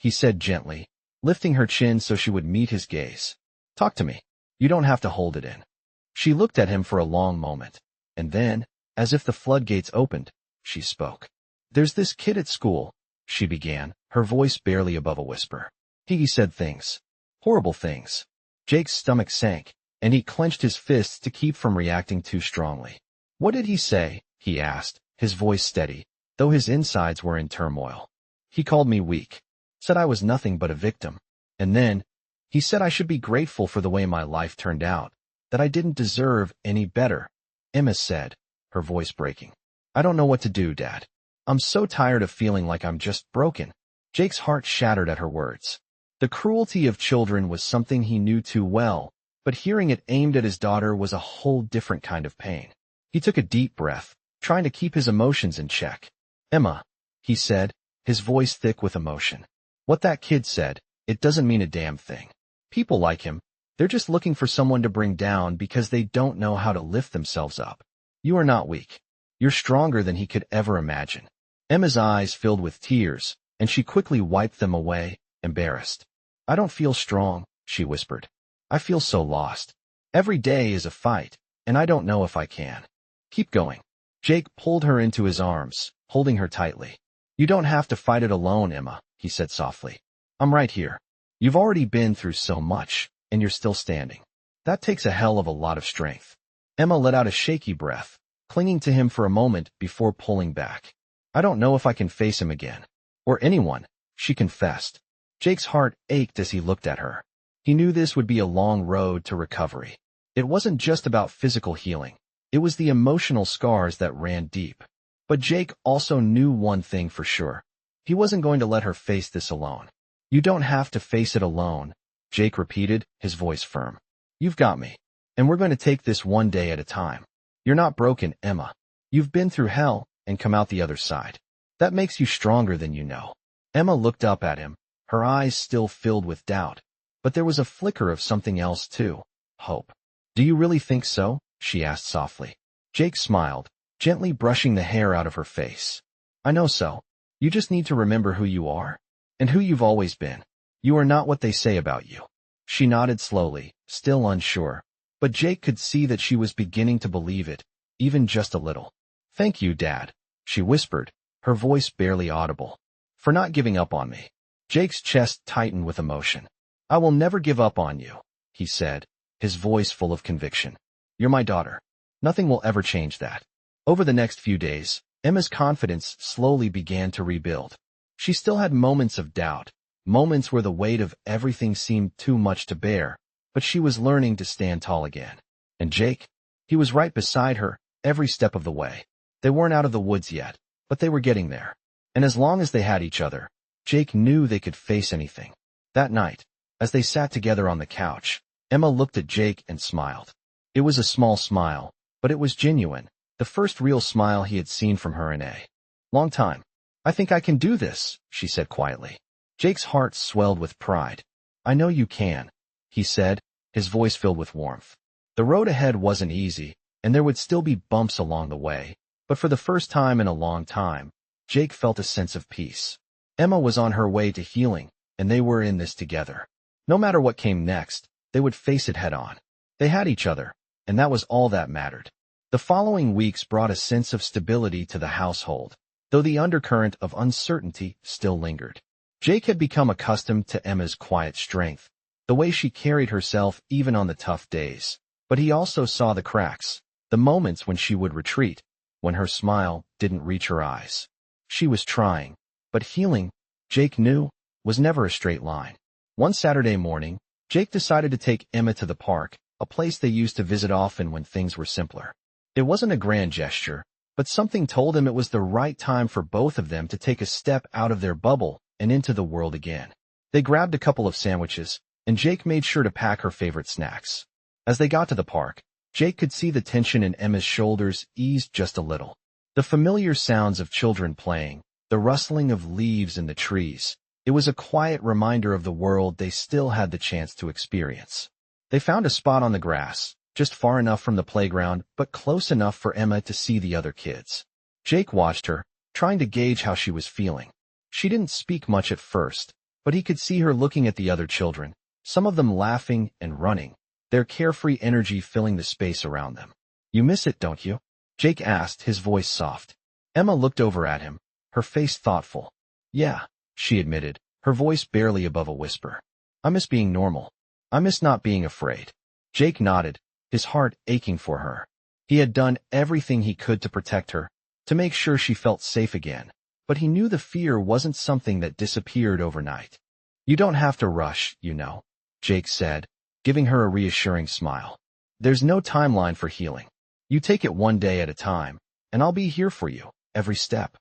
he said gently, lifting her chin so she would meet his gaze. Talk to me. You don't have to hold it in. She looked at him for a long moment, and then, as if the floodgates opened, she spoke. There's this kid at school, she began, her voice barely above a whisper. He said things. Horrible things. Jake's stomach sank, and he clenched his fists to keep from reacting too strongly. What did he say? He asked, his voice steady, though his insides were in turmoil. He called me weak. Said I was nothing but a victim. And then, he said I should be grateful for the way my life turned out, that I didn't deserve any better. Emma said, her voice breaking. I don't know what to do, Dad. I'm so tired of feeling like I'm just broken. Jake's heart shattered at her words. The cruelty of children was something he knew too well, but hearing it aimed at his daughter was a whole different kind of pain. He took a deep breath, trying to keep his emotions in check. Emma, he said, his voice thick with emotion. What that kid said, it doesn't mean a damn thing. People like him, they're just looking for someone to bring down because they don't know how to lift themselves up. You are not weak. You're stronger than he could ever imagine. Emma's eyes filled with tears, and she quickly wiped them away, embarrassed. I don't feel strong, she whispered. I feel so lost. Every day is a fight, and I don't know if I can. Keep going. Jake pulled her into his arms, holding her tightly. You don't have to fight it alone, Emma, he said softly. I'm right here. You've already been through so much, and you're still standing. That takes a hell of a lot of strength. Emma let out a shaky breath, clinging to him for a moment before pulling back. I don't know if I can face him again. Or anyone, she confessed. Jake's heart ached as he looked at her. He knew this would be a long road to recovery. It wasn't just about physical healing. It was the emotional scars that ran deep. But Jake also knew one thing for sure. He wasn't going to let her face this alone. You don't have to face it alone, Jake repeated, his voice firm. You've got me. And we're going to take this one day at a time. You're not broken, Emma. You've been through hell and come out the other side. That makes you stronger than you know. Emma looked up at him, her eyes still filled with doubt. But there was a flicker of something else too, hope. Do you really think so? She asked softly. Jake smiled, gently brushing the hair out of her face. I know so. You just need to remember who you are. And who you've always been. You are not what they say about you. She nodded slowly, still unsure. But Jake could see that she was beginning to believe it, even just a little. Thank you, Dad, she whispered, her voice barely audible. For not giving up on me. Jake's chest tightened with emotion. I will never give up on you, he said, his voice full of conviction. You're my daughter. Nothing will ever change that. Over the next few days, Emma's confidence slowly began to rebuild. She still had moments of doubt, moments where the weight of everything seemed too much to bear, but she was learning to stand tall again. And Jake? He was right beside her, every step of the way. They weren't out of the woods yet, but they were getting there. And as long as they had each other, Jake knew they could face anything. That night, as they sat together on the couch, Emma looked at Jake and smiled. It was a small smile, but it was genuine, the first real smile he had seen from her in a long time. "I think I can do this," she said quietly. Jake's heart swelled with pride. "I know you can," he said, his voice filled with warmth. The road ahead wasn't easy, and there would still be bumps along the way, but for the first time in a long time, Jake felt a sense of peace. Emma was on her way to healing, and they were in this together. No matter what came next, they would face it head-on. They had each other, and that was all that mattered. The following weeks brought a sense of stability to the household, though the undercurrent of uncertainty still lingered. Jake had become accustomed to Emma's quiet strength, the way she carried herself even on the tough days. But he also saw the cracks, the moments when she would retreat, when her smile didn't reach her eyes. She was trying, but healing, Jake knew, was never a straight line. One Saturday morning, Jake decided to take Emma to the park, a place they used to visit often when things were simpler. It wasn't a grand gesture, but something told him it was the right time for both of them to take a step out of their bubble and into the world again. They grabbed a couple of sandwiches, and Jake made sure to pack her favorite snacks. As they got to the park, Jake could see the tension in Emma's shoulders eased just a little. The familiar sounds of children playing, the rustling of leaves in the trees, it was a quiet reminder of the world they still had the chance to experience. They found a spot on the grass, just far enough from the playground but close enough for Emma to see the other kids. Jake watched her, trying to gauge how she was feeling. She didn't speak much at first, but he could see her looking at the other children, some of them laughing and running, their carefree energy filling the space around them. "You miss it, don't you?" Jake asked, his voice soft. Emma looked over at him, her face thoughtful. "Yeah," she admitted, her voice barely above a whisper. "I miss being normal. I miss not being afraid." Jake nodded, his heart aching for her. He had done everything he could to protect her, to make sure she felt safe again, but he knew the fear wasn't something that disappeared overnight. "You don't have to rush, you know," Jake said, giving her a reassuring smile. "There's no timeline for healing. You take it one day at a time, and I'll be here for you, every step."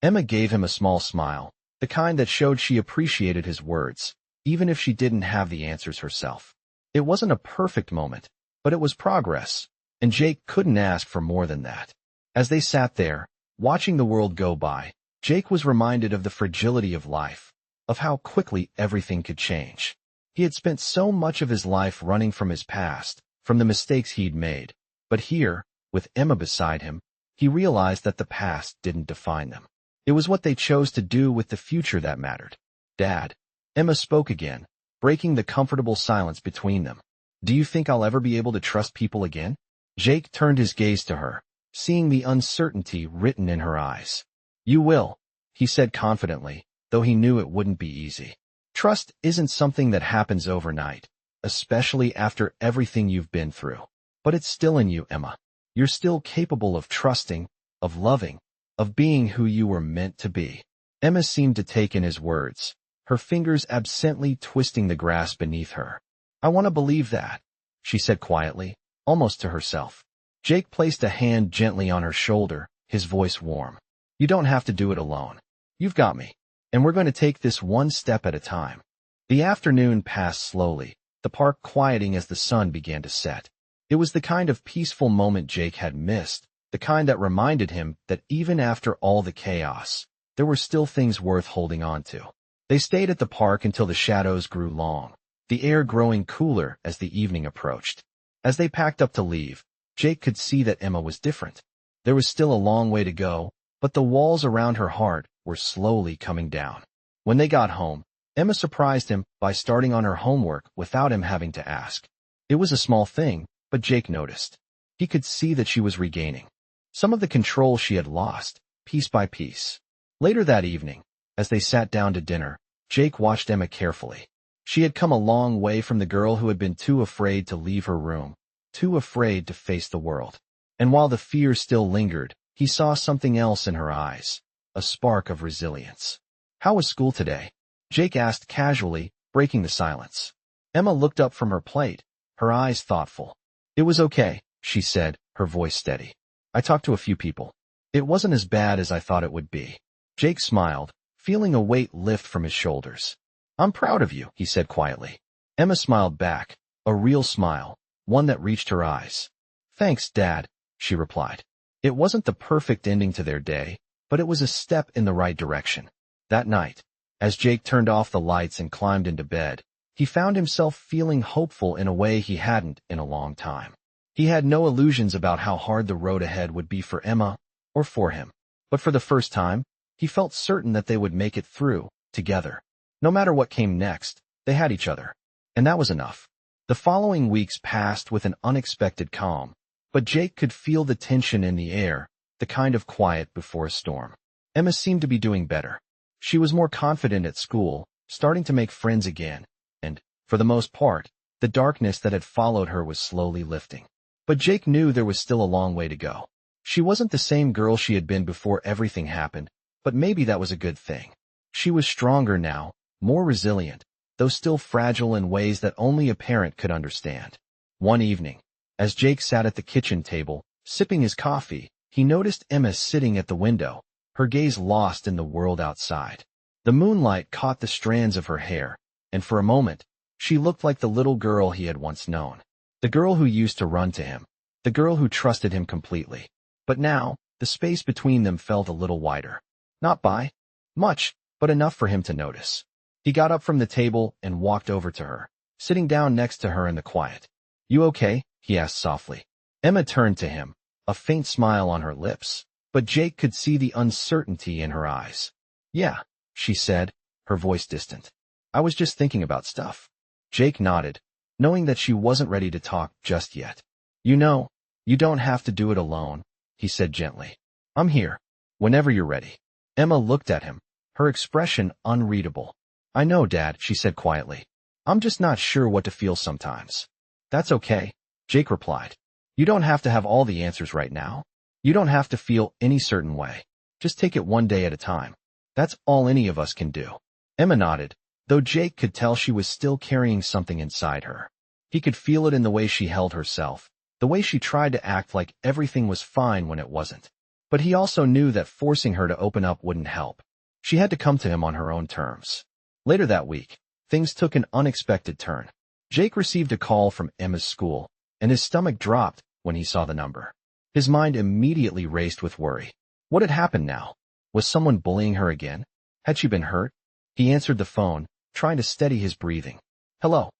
Emma gave him a small smile, the kind that showed she appreciated his words, even if she didn't have the answers herself. It wasn't a perfect moment, but it was progress, and Jake couldn't ask for more than that. As they sat there, watching the world go by, Jake was reminded of the fragility of life, of how quickly everything could change. He had spent so much of his life running from his past, from the mistakes he'd made, but here, with Emma beside him, he realized that the past didn't define them. It was what they chose to do with the future that mattered. "Dad," Emma spoke again, breaking the comfortable silence between them. "Do you think I'll ever be able to trust people again?" Jake turned his gaze to her, seeing the uncertainty written in her eyes. "You will," he said confidently, though he knew it wouldn't be easy. Trust isn't something that happens overnight, especially after everything you've been through. But it's still in you, Emma. You're still capable of trusting, of loving, of being who you were meant to be. Emma seemed to take in his words, her fingers absently twisting the grass beneath her. "I want to believe that," she said quietly, almost to herself. Jake placed a hand gently on her shoulder, his voice warm. "You don't have to do it alone. You've got me, and we're going to take this one step at a time." The afternoon passed slowly, the park quieting as the sun began to set. It was the kind of peaceful moment Jake had missed, the kind that reminded him that even after all the chaos, there were still things worth holding on to. They stayed at the park until the shadows grew long, the air growing cooler as the evening approached. As they packed up to leave, Jake could see that Emma was different. There was still a long way to go, but the walls around her heart were slowly coming down. When they got home, Emma surprised him by starting on her homework without him having to ask. It was a small thing, but Jake noticed. He could see that she was regaining some of the control she had lost, piece by piece. Later that evening, as they sat down to dinner, Jake watched Emma carefully. She had come a long way from the girl who had been too afraid to leave her room, too afraid to face the world. And while the fear still lingered, he saw something else in her eyes, a spark of resilience. "How was school today?" Jake asked casually, breaking the silence. Emma looked up from her plate, her eyes thoughtful. It was okay, she said, her voice steady. I talked to a few people. It wasn't as bad as I thought it would be. Jake smiled, feeling a weight lift from his shoulders. I'm proud of you, he said quietly. Emma smiled back, a real smile, one that reached her eyes. Thanks, Dad, she replied. It wasn't the perfect ending to their day, but it was a step in the right direction. That night, as Jake turned off the lights and climbed into bed, he found himself feeling hopeful in a way he hadn't in a long time. He had no illusions about how hard the road ahead would be for Emma or for him, but for the first time, he felt certain that they would make it through, together. No matter what came next, they had each other, and that was enough. The following weeks passed with an unexpected calm, but Jake could feel the tension in the air, the kind of quiet before a storm. Emma seemed to be doing better. She was more confident at school, starting to make friends again, and, for the most part, the darkness that had followed her was slowly lifting. But Jake knew there was still a long way to go. She wasn't the same girl she had been before everything happened, but maybe that was a good thing. She was stronger now, more resilient, though still fragile in ways that only a parent could understand. One evening, as Jake sat at the kitchen table, sipping his coffee, he noticed Emma sitting at the window, her gaze lost in the world outside. The moonlight caught the strands of her hair, and for a moment, she looked like the little girl he had once known. The girl who used to run to him, the girl who trusted him completely. But now, the space between them felt a little wider. Not by much, but enough for him to notice. He got up from the table and walked over to her, sitting down next to her in the quiet. You okay? He asked softly. Emma turned to him, a faint smile on her lips, but Jake could see the uncertainty in her eyes. Yeah, she said, her voice distant. I was just thinking about stuff. Jake nodded, knowing that she wasn't ready to talk just yet. You know, you don't have to do it alone, he said gently. I'm here, whenever you're ready. Emma looked at him, her expression unreadable. I know, Dad, she said quietly. I'm just not sure what to feel sometimes. That's okay, Jake replied. You don't have to have all the answers right now. You don't have to feel any certain way. Just take it one day at a time. That's all any of us can do. Emma nodded, though Jake could tell she was still carrying something inside her. He could feel it in the way she held herself, the way she tried to act like everything was fine when it wasn't. But he also knew that forcing her to open up wouldn't help. She had to come to him on her own terms. Later that week, things took an unexpected turn. Jake received a call from Emma's school, and his stomach dropped when he saw the number. His mind immediately raced with worry. What had happened now? Was someone bullying her again? Had she been hurt? He answered the phone, trying to steady his breathing. Hello,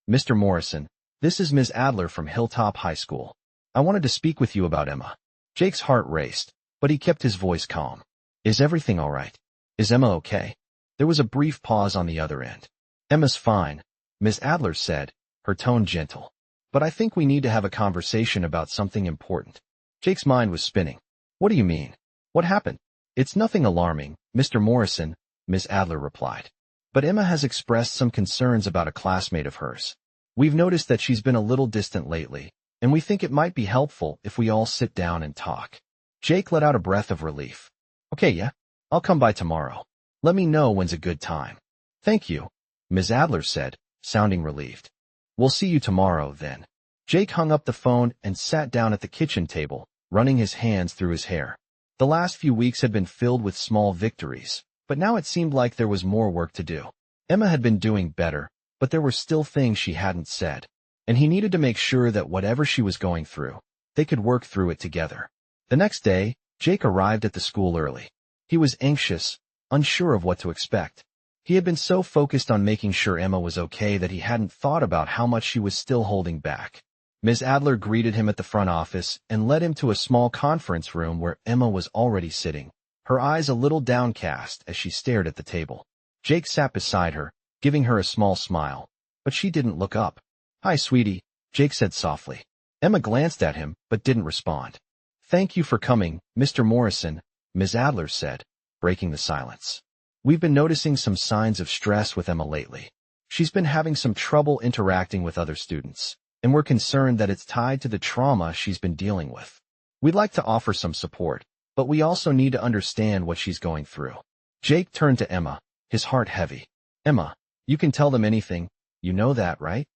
Mr. Morrison. This is Ms. Adler from Hilltop High School. I wanted to speak with you about Emma. Jake's heart raced, but he kept his voice calm. Is everything all right? Is Emma okay? There was a brief pause on the other end. Emma's fine, Ms. Adler said, her tone gentle. But I think we need to have a conversation about something important. Jake's mind was spinning. What do you mean? What happened? It's nothing alarming, Mr. Morrison, Ms. Adler replied. But Emma has expressed some concerns about a classmate of hers. We've noticed that she's been a little distant lately, and we think it might be helpful if we all sit down and talk. Jake let out a breath of relief. Okay, yeah, I'll come by tomorrow. Let me know when's a good time. Thank you, Ms. Adler said, sounding relieved. We'll see you tomorrow, then. Jake hung up the phone and sat down at the kitchen table, running his hands through his hair. The last few weeks had been filled with small victories, but now it seemed like there was more work to do. Emma had been doing better, but there were still things she hadn't said, and he needed to make sure that whatever she was going through, they could work through it together. The next day, Jake arrived at the school early. He was anxious, unsure of what to expect. He had been so focused on making sure Emma was okay that he hadn't thought about how much she was still holding back. Ms. Adler greeted him at the front office and led him to a small conference room where Emma was already sitting, her eyes a little downcast as she stared at the table. Jake sat beside her, giving her a small smile, but she didn't look up. Hi, sweetie, Jake said softly. Emma glanced at him, but didn't respond. Thank you for coming, Mr. Morrison, Ms. Adler said, breaking the silence. We've been noticing some signs of stress with Emma lately. She's been having some trouble interacting with other students, and we're concerned that it's tied to the trauma she's been dealing with. We'd like to offer some support, but we also need to understand what she's going through. Jake turned to Emma, his heart heavy. Emma, you can tell them anything, you know that, right?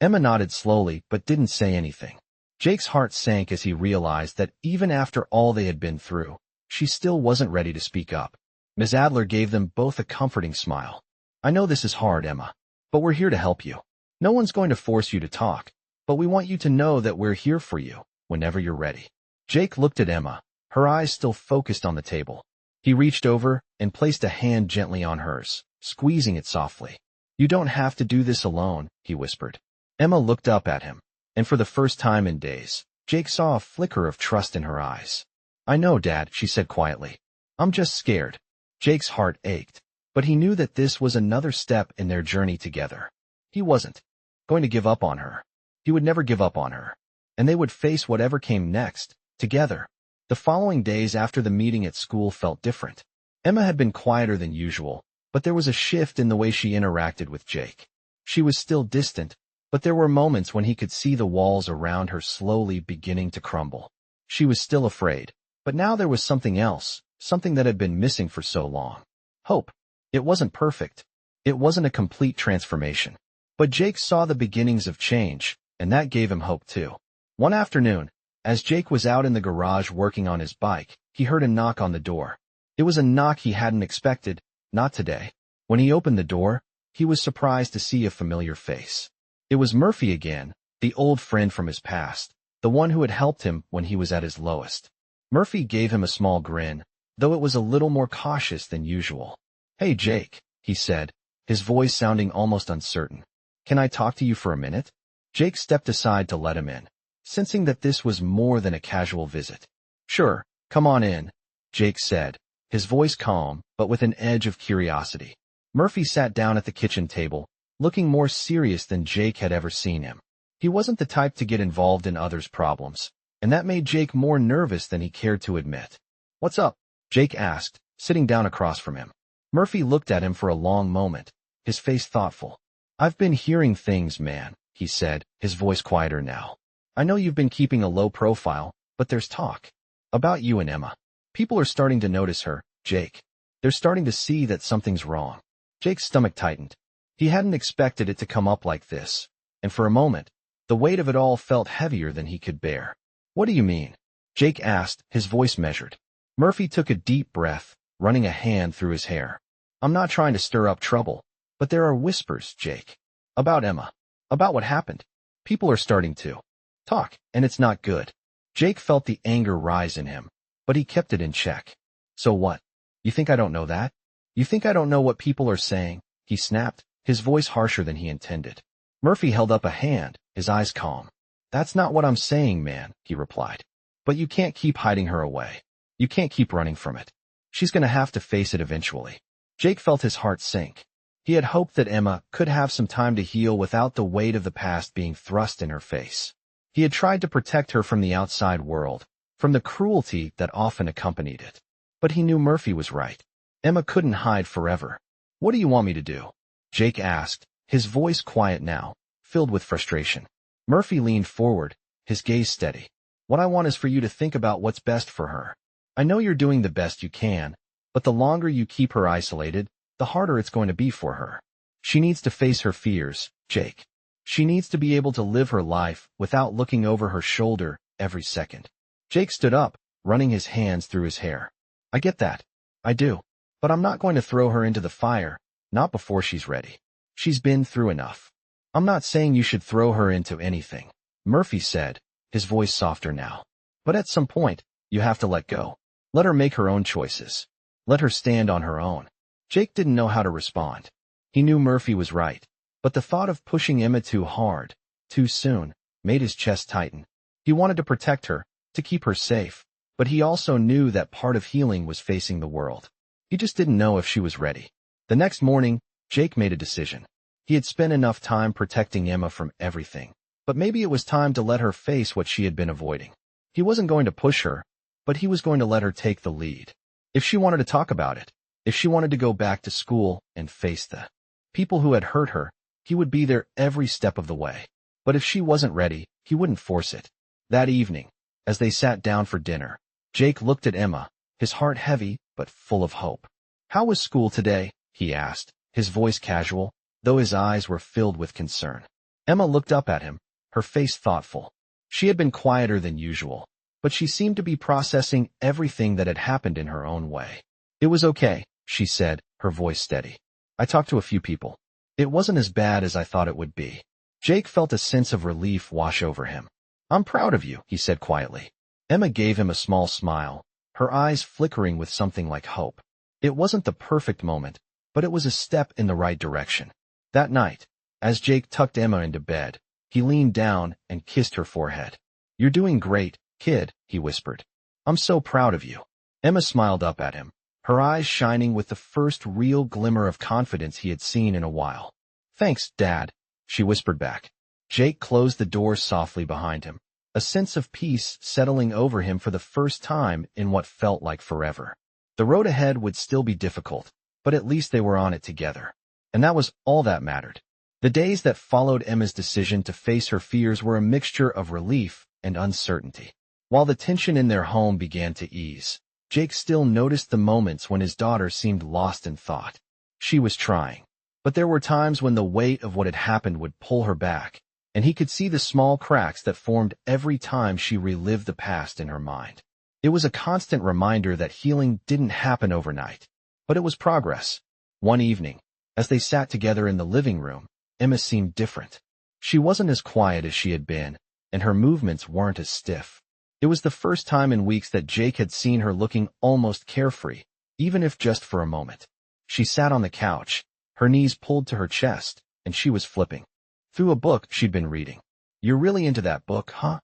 Emma nodded slowly but didn't say anything. Jake's heart sank as he realized that even after all they had been through, she still wasn't ready to speak up. Ms. Adler gave them both a comforting smile. I know this is hard, Emma, but we're here to help you. No one's going to force you to talk, but we want you to know that we're here for you whenever you're ready. Jake looked at Emma, her eyes still focused on the table. He reached over and placed a hand gently on hers, squeezing it softly. You don't have to do this alone, he whispered. Emma looked up at him, and for the first time in days, Jake saw a flicker of trust in her eyes. I know, Dad, she said quietly. I'm just scared. Jake's heart ached, but he knew that this was another step in their journey together. He wasn't going to give up on her. He would never give up on her, and they would face whatever came next, together. The following days after the meeting at school felt different. Emma had been quieter than usual, but there was a shift in the way she interacted with Jake. She was still distant, but there were moments when he could see the walls around her slowly beginning to crumble. She was still afraid, but now there was something else, something that had been missing for so long. Hope. It wasn't perfect. It wasn't a complete transformation. But Jake saw the beginnings of change, and that gave him hope too. One afternoon, as Jake was out in the garage working on his bike, he heard a knock on the door. It was a knock he hadn't expected, not today. When he opened the door, he was surprised to see a familiar face. It was Murphy again, the old friend from his past, the one who had helped him when he was at his lowest. Murphy gave him a small grin, though it was a little more cautious than usual. Hey Jake, he said, his voice sounding almost uncertain. Can I talk to you for a minute? Jake stepped aside to let him in, sensing that this was more than a casual visit. Sure, come on in, Jake said, his voice calm, but with an edge of curiosity. Murphy sat down at the kitchen table, looking more serious than Jake had ever seen him. He wasn't the type to get involved in others' problems, and that made Jake more nervous than he cared to admit. What's up? Jake asked, sitting down across from him. Murphy looked at him for a long moment, his face thoughtful. I've been hearing things, man, he said, his voice quieter now. I know you've been keeping a low profile, but there's talk about you and Emma. People are starting to notice her, Jake. They're starting to see that something's wrong. Jake's stomach tightened. He hadn't expected it to come up like this, and for a moment, the weight of it all felt heavier than he could bear. What do you mean? Jake asked, his voice measured. Murphy took a deep breath, running a hand through his hair. I'm not trying to stir up trouble, but there are whispers, Jake. About Emma. About what happened. People are starting to talk, and it's not good. Jake felt the anger rise in him, but he kept it in check. So what? You think I don't know that? You think I don't know what people are saying? He snapped, his voice harsher than he intended. Murphy held up a hand, his eyes calm. That's not what I'm saying, man, he replied. But you can't keep hiding her away. You can't keep running from it. She's gonna have to face it eventually. Jake felt his heart sink. He had hoped that Emma could have some time to heal without the weight of the past being thrust in her face. He had tried to protect her from the outside world, from the cruelty that often accompanied it. But he knew Murphy was right. Emma couldn't hide forever. What do you want me to do? Jake asked, his voice quiet now, filled with frustration. Murphy leaned forward, his gaze steady. What I want is for you to think about what's best for her. I know you're doing the best you can, but the longer you keep her isolated, the harder it's going to be for her. She needs to face her fears, Jake. She needs to be able to live her life without looking over her shoulder every second. Jake stood up, running his hands through his hair. I get that. I do. But I'm not going to throw her into the fire, not before she's ready. She's been through enough. I'm not saying you should throw her into anything, Murphy said, his voice softer now. But at some point, you have to let go. Let her make her own choices. Let her stand on her own. Jake didn't know how to respond. He knew Murphy was right, but the thought of pushing Emma too hard, too soon, made his chest tighten. He wanted to protect her, to keep her safe, but he also knew that part of healing was facing the world. He just didn't know if she was ready. The next morning, Jake made a decision. He had spent enough time protecting Emma from everything, but maybe it was time to let her face what she had been avoiding. He wasn't going to push her, but he was going to let her take the lead. If she wanted to talk about it, if she wanted to go back to school and face the people who had hurt her, he would be there every step of the way. But if she wasn't ready, he wouldn't force it. That evening, as they sat down for dinner, Jake looked at Emma, his heart heavy but full of hope. How was school today? He asked, his voice casual, though his eyes were filled with concern. Emma looked up at him, her face thoughtful. She had been quieter than usual, but she seemed to be processing everything that had happened in her own way. "It was okay," she said, her voice steady. "I talked to a few people. It wasn't as bad as I thought it would be." Jake felt a sense of relief wash over him. "I'm proud of you," he said quietly. Emma gave him a small smile, her eyes flickering with something like hope. It wasn't the perfect moment, but it was a step in the right direction. That night, as Jake tucked Emma into bed, he leaned down and kissed her forehead. "You're doing great, kid," he whispered. "I'm so proud of you." Emma smiled up at him, her eyes shining with the first real glimmer of confidence he had seen in a while. "Thanks, Dad," she whispered back. Jake closed the door softly behind him, a sense of peace settling over him for the first time in what felt like forever. The road ahead would still be difficult, but at least they were on it together. And that was all that mattered. The days that followed Emma's decision to face her fears were a mixture of relief and uncertainty. While the tension in their home began to ease, Jake still noticed the moments when his daughter seemed lost in thought. She was trying, but there were times when the weight of what had happened would pull her back, and he could see the small cracks that formed every time she relived the past in her mind. It was a constant reminder that healing didn't happen overnight, but it was progress. One evening, as they sat together in the living room, Emma seemed different. She wasn't as quiet as she had been, and her movements weren't as stiff. It was the first time in weeks that Jake had seen her looking almost carefree, even if just for a moment. She sat on the couch, her knees pulled to her chest, and she was flipping through a book she'd been reading. "You're really into that book, huh?"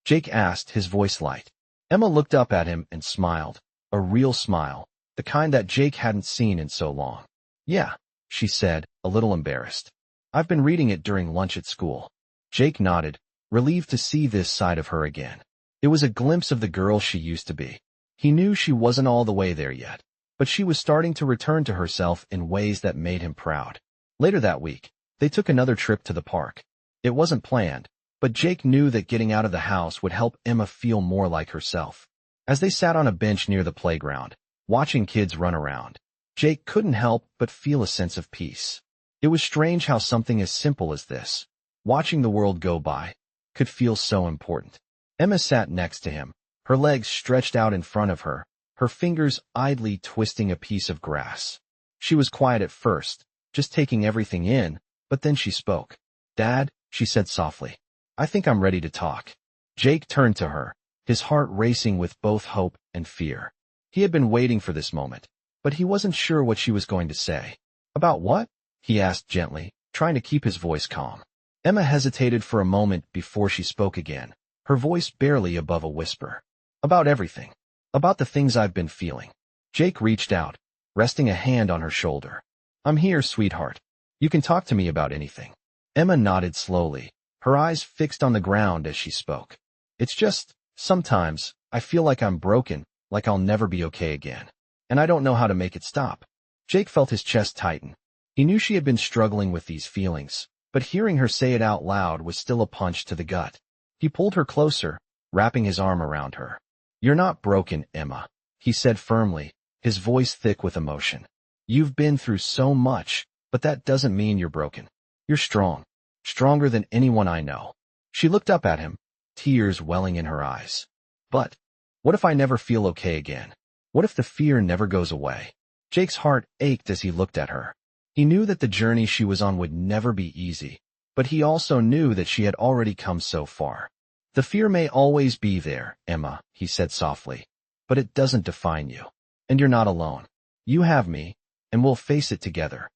Jake asked, his voice light. Emma looked up at him and smiled, a real smile, the kind that Jake hadn't seen in so long. "Yeah," she said, a little embarrassed. "I've been reading it during lunch at school." Jake nodded, relieved to see this side of her again. It was a glimpse of the girl she used to be. He knew she wasn't all the way there yet, but she was starting to return to herself in ways that made him proud. Later that week, they took another trip to the park. It wasn't planned, but Jake knew that getting out of the house would help Emma feel more like herself. As they sat on a bench near the playground, watching kids run around, Jake couldn't help but feel a sense of peace. It was strange how something as simple as this, watching the world go by, could feel so important. Emma sat next to him, her legs stretched out in front of her, her fingers idly twisting a piece of grass. She was quiet at first, just taking everything in, but then she spoke. "Dad," she said softly, "I think I'm ready to talk." Jake turned to her, his heart racing with both hope and fear. He had been waiting for this moment, but he wasn't sure what she was going to say. "About what?" he asked gently, trying to keep his voice calm. Emma hesitated for a moment before she spoke again, her voice barely above a whisper. "About everything. About the things I've been feeling." Jake reached out, resting a hand on her shoulder. "I'm here, sweetheart. You can talk to me about anything." Emma nodded slowly, her eyes fixed on the ground as she spoke. "It's just, sometimes, I feel like I'm broken, like I'll never be okay again. And I don't know how to make it stop." Jake felt his chest tighten. He knew she had been struggling with these feelings, but hearing her say it out loud was still a punch to the gut. He pulled her closer, wrapping his arm around her. "You're not broken, Emma," he said firmly, his voice thick with emotion. "You've been through so much, but that doesn't mean you're broken. You're strong, stronger than anyone I know." She looked up at him, tears welling in her eyes. "But what if I never feel okay again? What if the fear never goes away?" Jake's heart ached as he looked at her. He knew that the journey she was on would never be easy, but he also knew that she had already come so far. "The fear may always be there, Emma," he said softly, "but it doesn't define you. And you're not alone. You have me, and we'll face it together."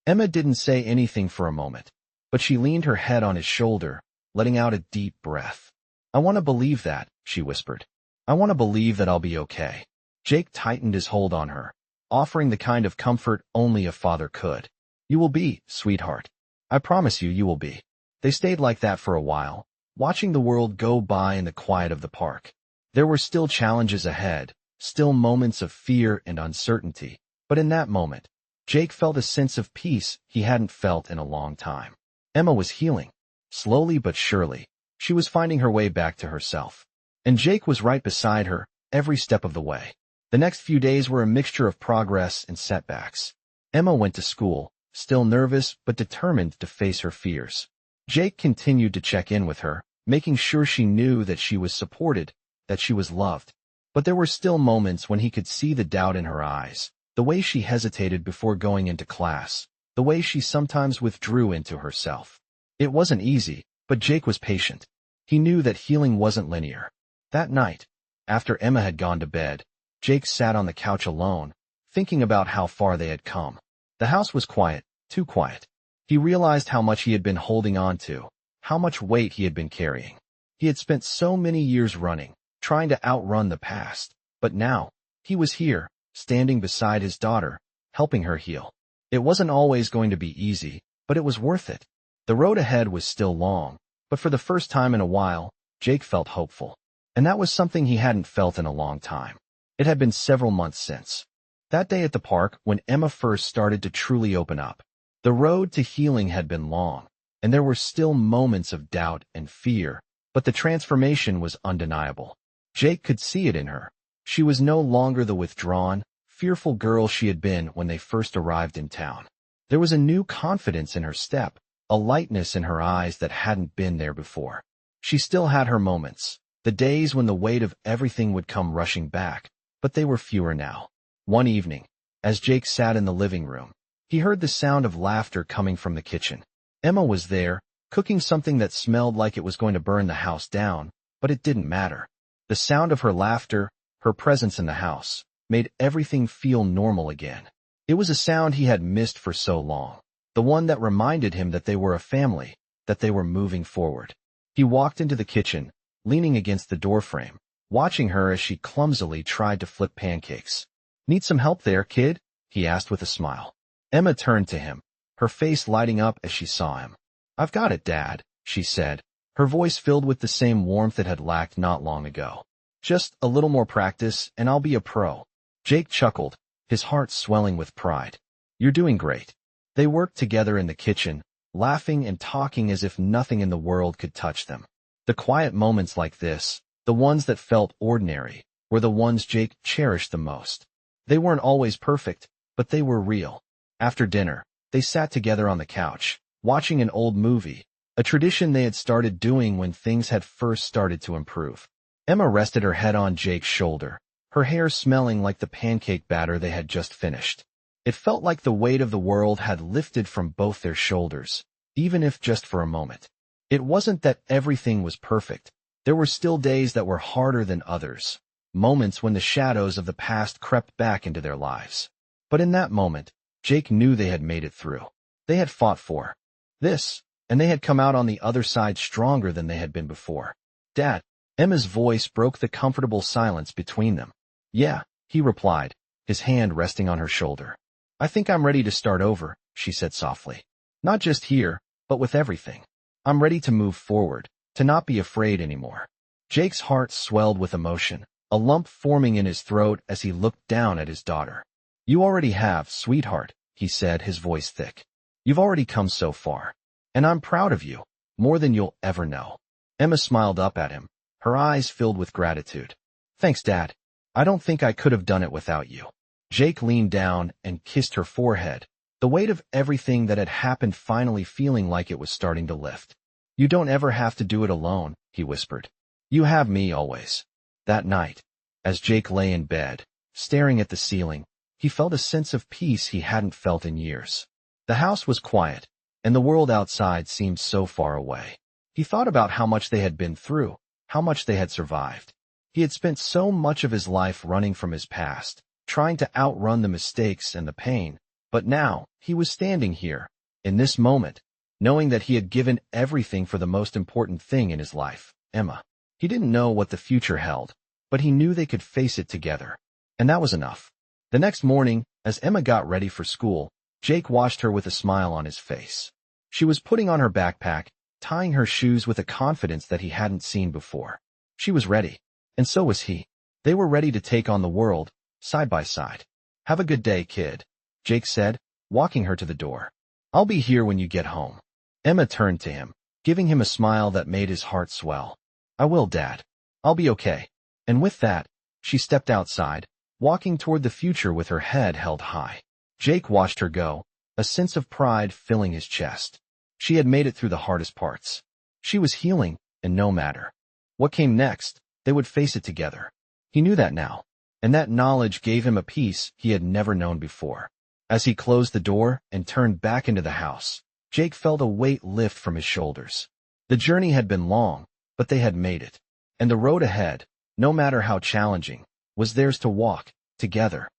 Emma didn't say anything for a moment, but she leaned her head on his shoulder, letting out a deep breath. "I want to believe that," she whispered. "I want to believe that I'll be okay." Jake tightened his hold on her, offering the kind of comfort only a father could. "You will be, sweetheart. I promise you, you will be." They stayed like that for a while, watching the world go by in the quiet of the park. There were still challenges ahead, still moments of fear and uncertainty, but in that moment, Jake felt a sense of peace he hadn't felt in a long time. Emma was healing. Slowly but surely, she was finding her way back to herself. And Jake was right beside her, every step of the way. The next few days were a mixture of progress and setbacks. Emma went to school, still nervous but determined to face her fears. Jake continued to check in with her, making sure she knew that she was supported, that she was loved. But there were still moments when he could see the doubt in her eyes, the way she hesitated before going into class, the way she sometimes withdrew into herself. It wasn't easy, but Jake was patient. He knew that healing wasn't linear. That night, after Emma had gone to bed, Jake sat on the couch alone, thinking about how far they had come. The house was quiet, too quiet. He realized how much he had been holding on to, how much weight he had been carrying. He had spent so many years running, trying to outrun the past, but now, he was here, standing beside his daughter, helping her heal. It wasn't always going to be easy, but it was worth it. The road ahead was still long, but for the first time in a while, Jake felt hopeful. And that was something he hadn't felt in a long time. It had been several months since. That day at the park, when Emma first started to truly open up. The road to healing had been long, and there were still moments of doubt and fear, but the transformation was undeniable. Jake could see it in her. She was no longer the withdrawn, fearful girl she had been when they first arrived in town. There was a new confidence in her step, a lightness in her eyes that hadn't been there before. She still had her moments, the days when the weight of everything would come rushing back, but they were fewer now. One evening, as Jake sat in the living room, he heard the sound of laughter coming from the kitchen. Emma was there, cooking something that smelled like it was going to burn the house down, but it didn't matter. The sound of her laughter, her presence in the house, made everything feel normal again. It was a sound he had missed for so long, the one that reminded him that they were a family, that they were moving forward. He walked into the kitchen, leaning against the doorframe, watching her as she clumsily tried to flip pancakes. "Need some help there, kid?" he asked with a smile. Emma turned to him, her face lighting up as she saw him. "I've got it, Dad," she said, her voice filled with the same warmth it had lacked not long ago. "Just a little more practice, and I'll be a pro." Jake chuckled, his heart swelling with pride. "You're doing great." They worked together in the kitchen, laughing and talking as if nothing in the world could touch them. The quiet moments like this, the ones that felt ordinary, were the ones Jake cherished the most. They weren't always perfect, but they were real. After dinner, they sat together on the couch, watching an old movie, a tradition they had started doing when things had first started to improve. Emma rested her head on Jake's shoulder, her hair smelling like the pancake batter they had just finished. It felt like the weight of the world had lifted from both their shoulders, even if just for a moment. It wasn't that everything was perfect. There were still days that were harder than others, moments when the shadows of the past crept back into their lives. But in that moment, Jake knew they had made it through. They had fought for this, and they had come out on the other side stronger than they had been before. "Dad," Emma's voice broke the comfortable silence between them. "Yeah," he replied, his hand resting on her shoulder. "I think I'm ready to start over," she said softly. "Not just here, but with everything. I'm ready to move forward, to not be afraid anymore." Jake's heart swelled with emotion, a lump forming in his throat as he looked down at his daughter. "You already have, sweetheart," he said, his voice thick. "You've already come so far. And I'm proud of you, more than you'll ever know." Emma smiled up at him, her eyes filled with gratitude. "Thanks, Dad. I don't think I could have done it without you." Jake leaned down and kissed her forehead, the weight of everything that had happened finally feeling like it was starting to lift. "You don't ever have to do it alone," he whispered. "You have me always." That night, as Jake lay in bed, staring at the ceiling, he felt a sense of peace he hadn't felt in years. The house was quiet, and the world outside seemed so far away. He thought about how much they had been through, how much they had survived. He had spent so much of his life running from his past, trying to outrun the mistakes and the pain, but now, he was standing here, in this moment, knowing that he had given everything for the most important thing in his life, Emma. He didn't know what the future held, but he knew they could face it together, and that was enough. The next morning, as Emma got ready for school, Jake watched her with a smile on his face. She was putting on her backpack, tying her shoes with a confidence that he hadn't seen before. She was ready, and so was he. They were ready to take on the world, side by side. "Have a good day, kid," Jake said, walking her to the door. "I'll be here when you get home." Emma turned to him, giving him a smile that made his heart swell. "I will, Dad. I'll be okay." And with that, she stepped outside, walking toward the future with her head held high. Jake watched her go, a sense of pride filling his chest. She had made it through the hardest parts. She was healing, and no matter what came next, they would face it together. He knew that now, and that knowledge gave him a peace he had never known before. As he closed the door and turned back into the house, Jake felt a weight lift from his shoulders. The journey had been long, but they had made it. And the road ahead, no matter how challenging, was theirs to walk, together.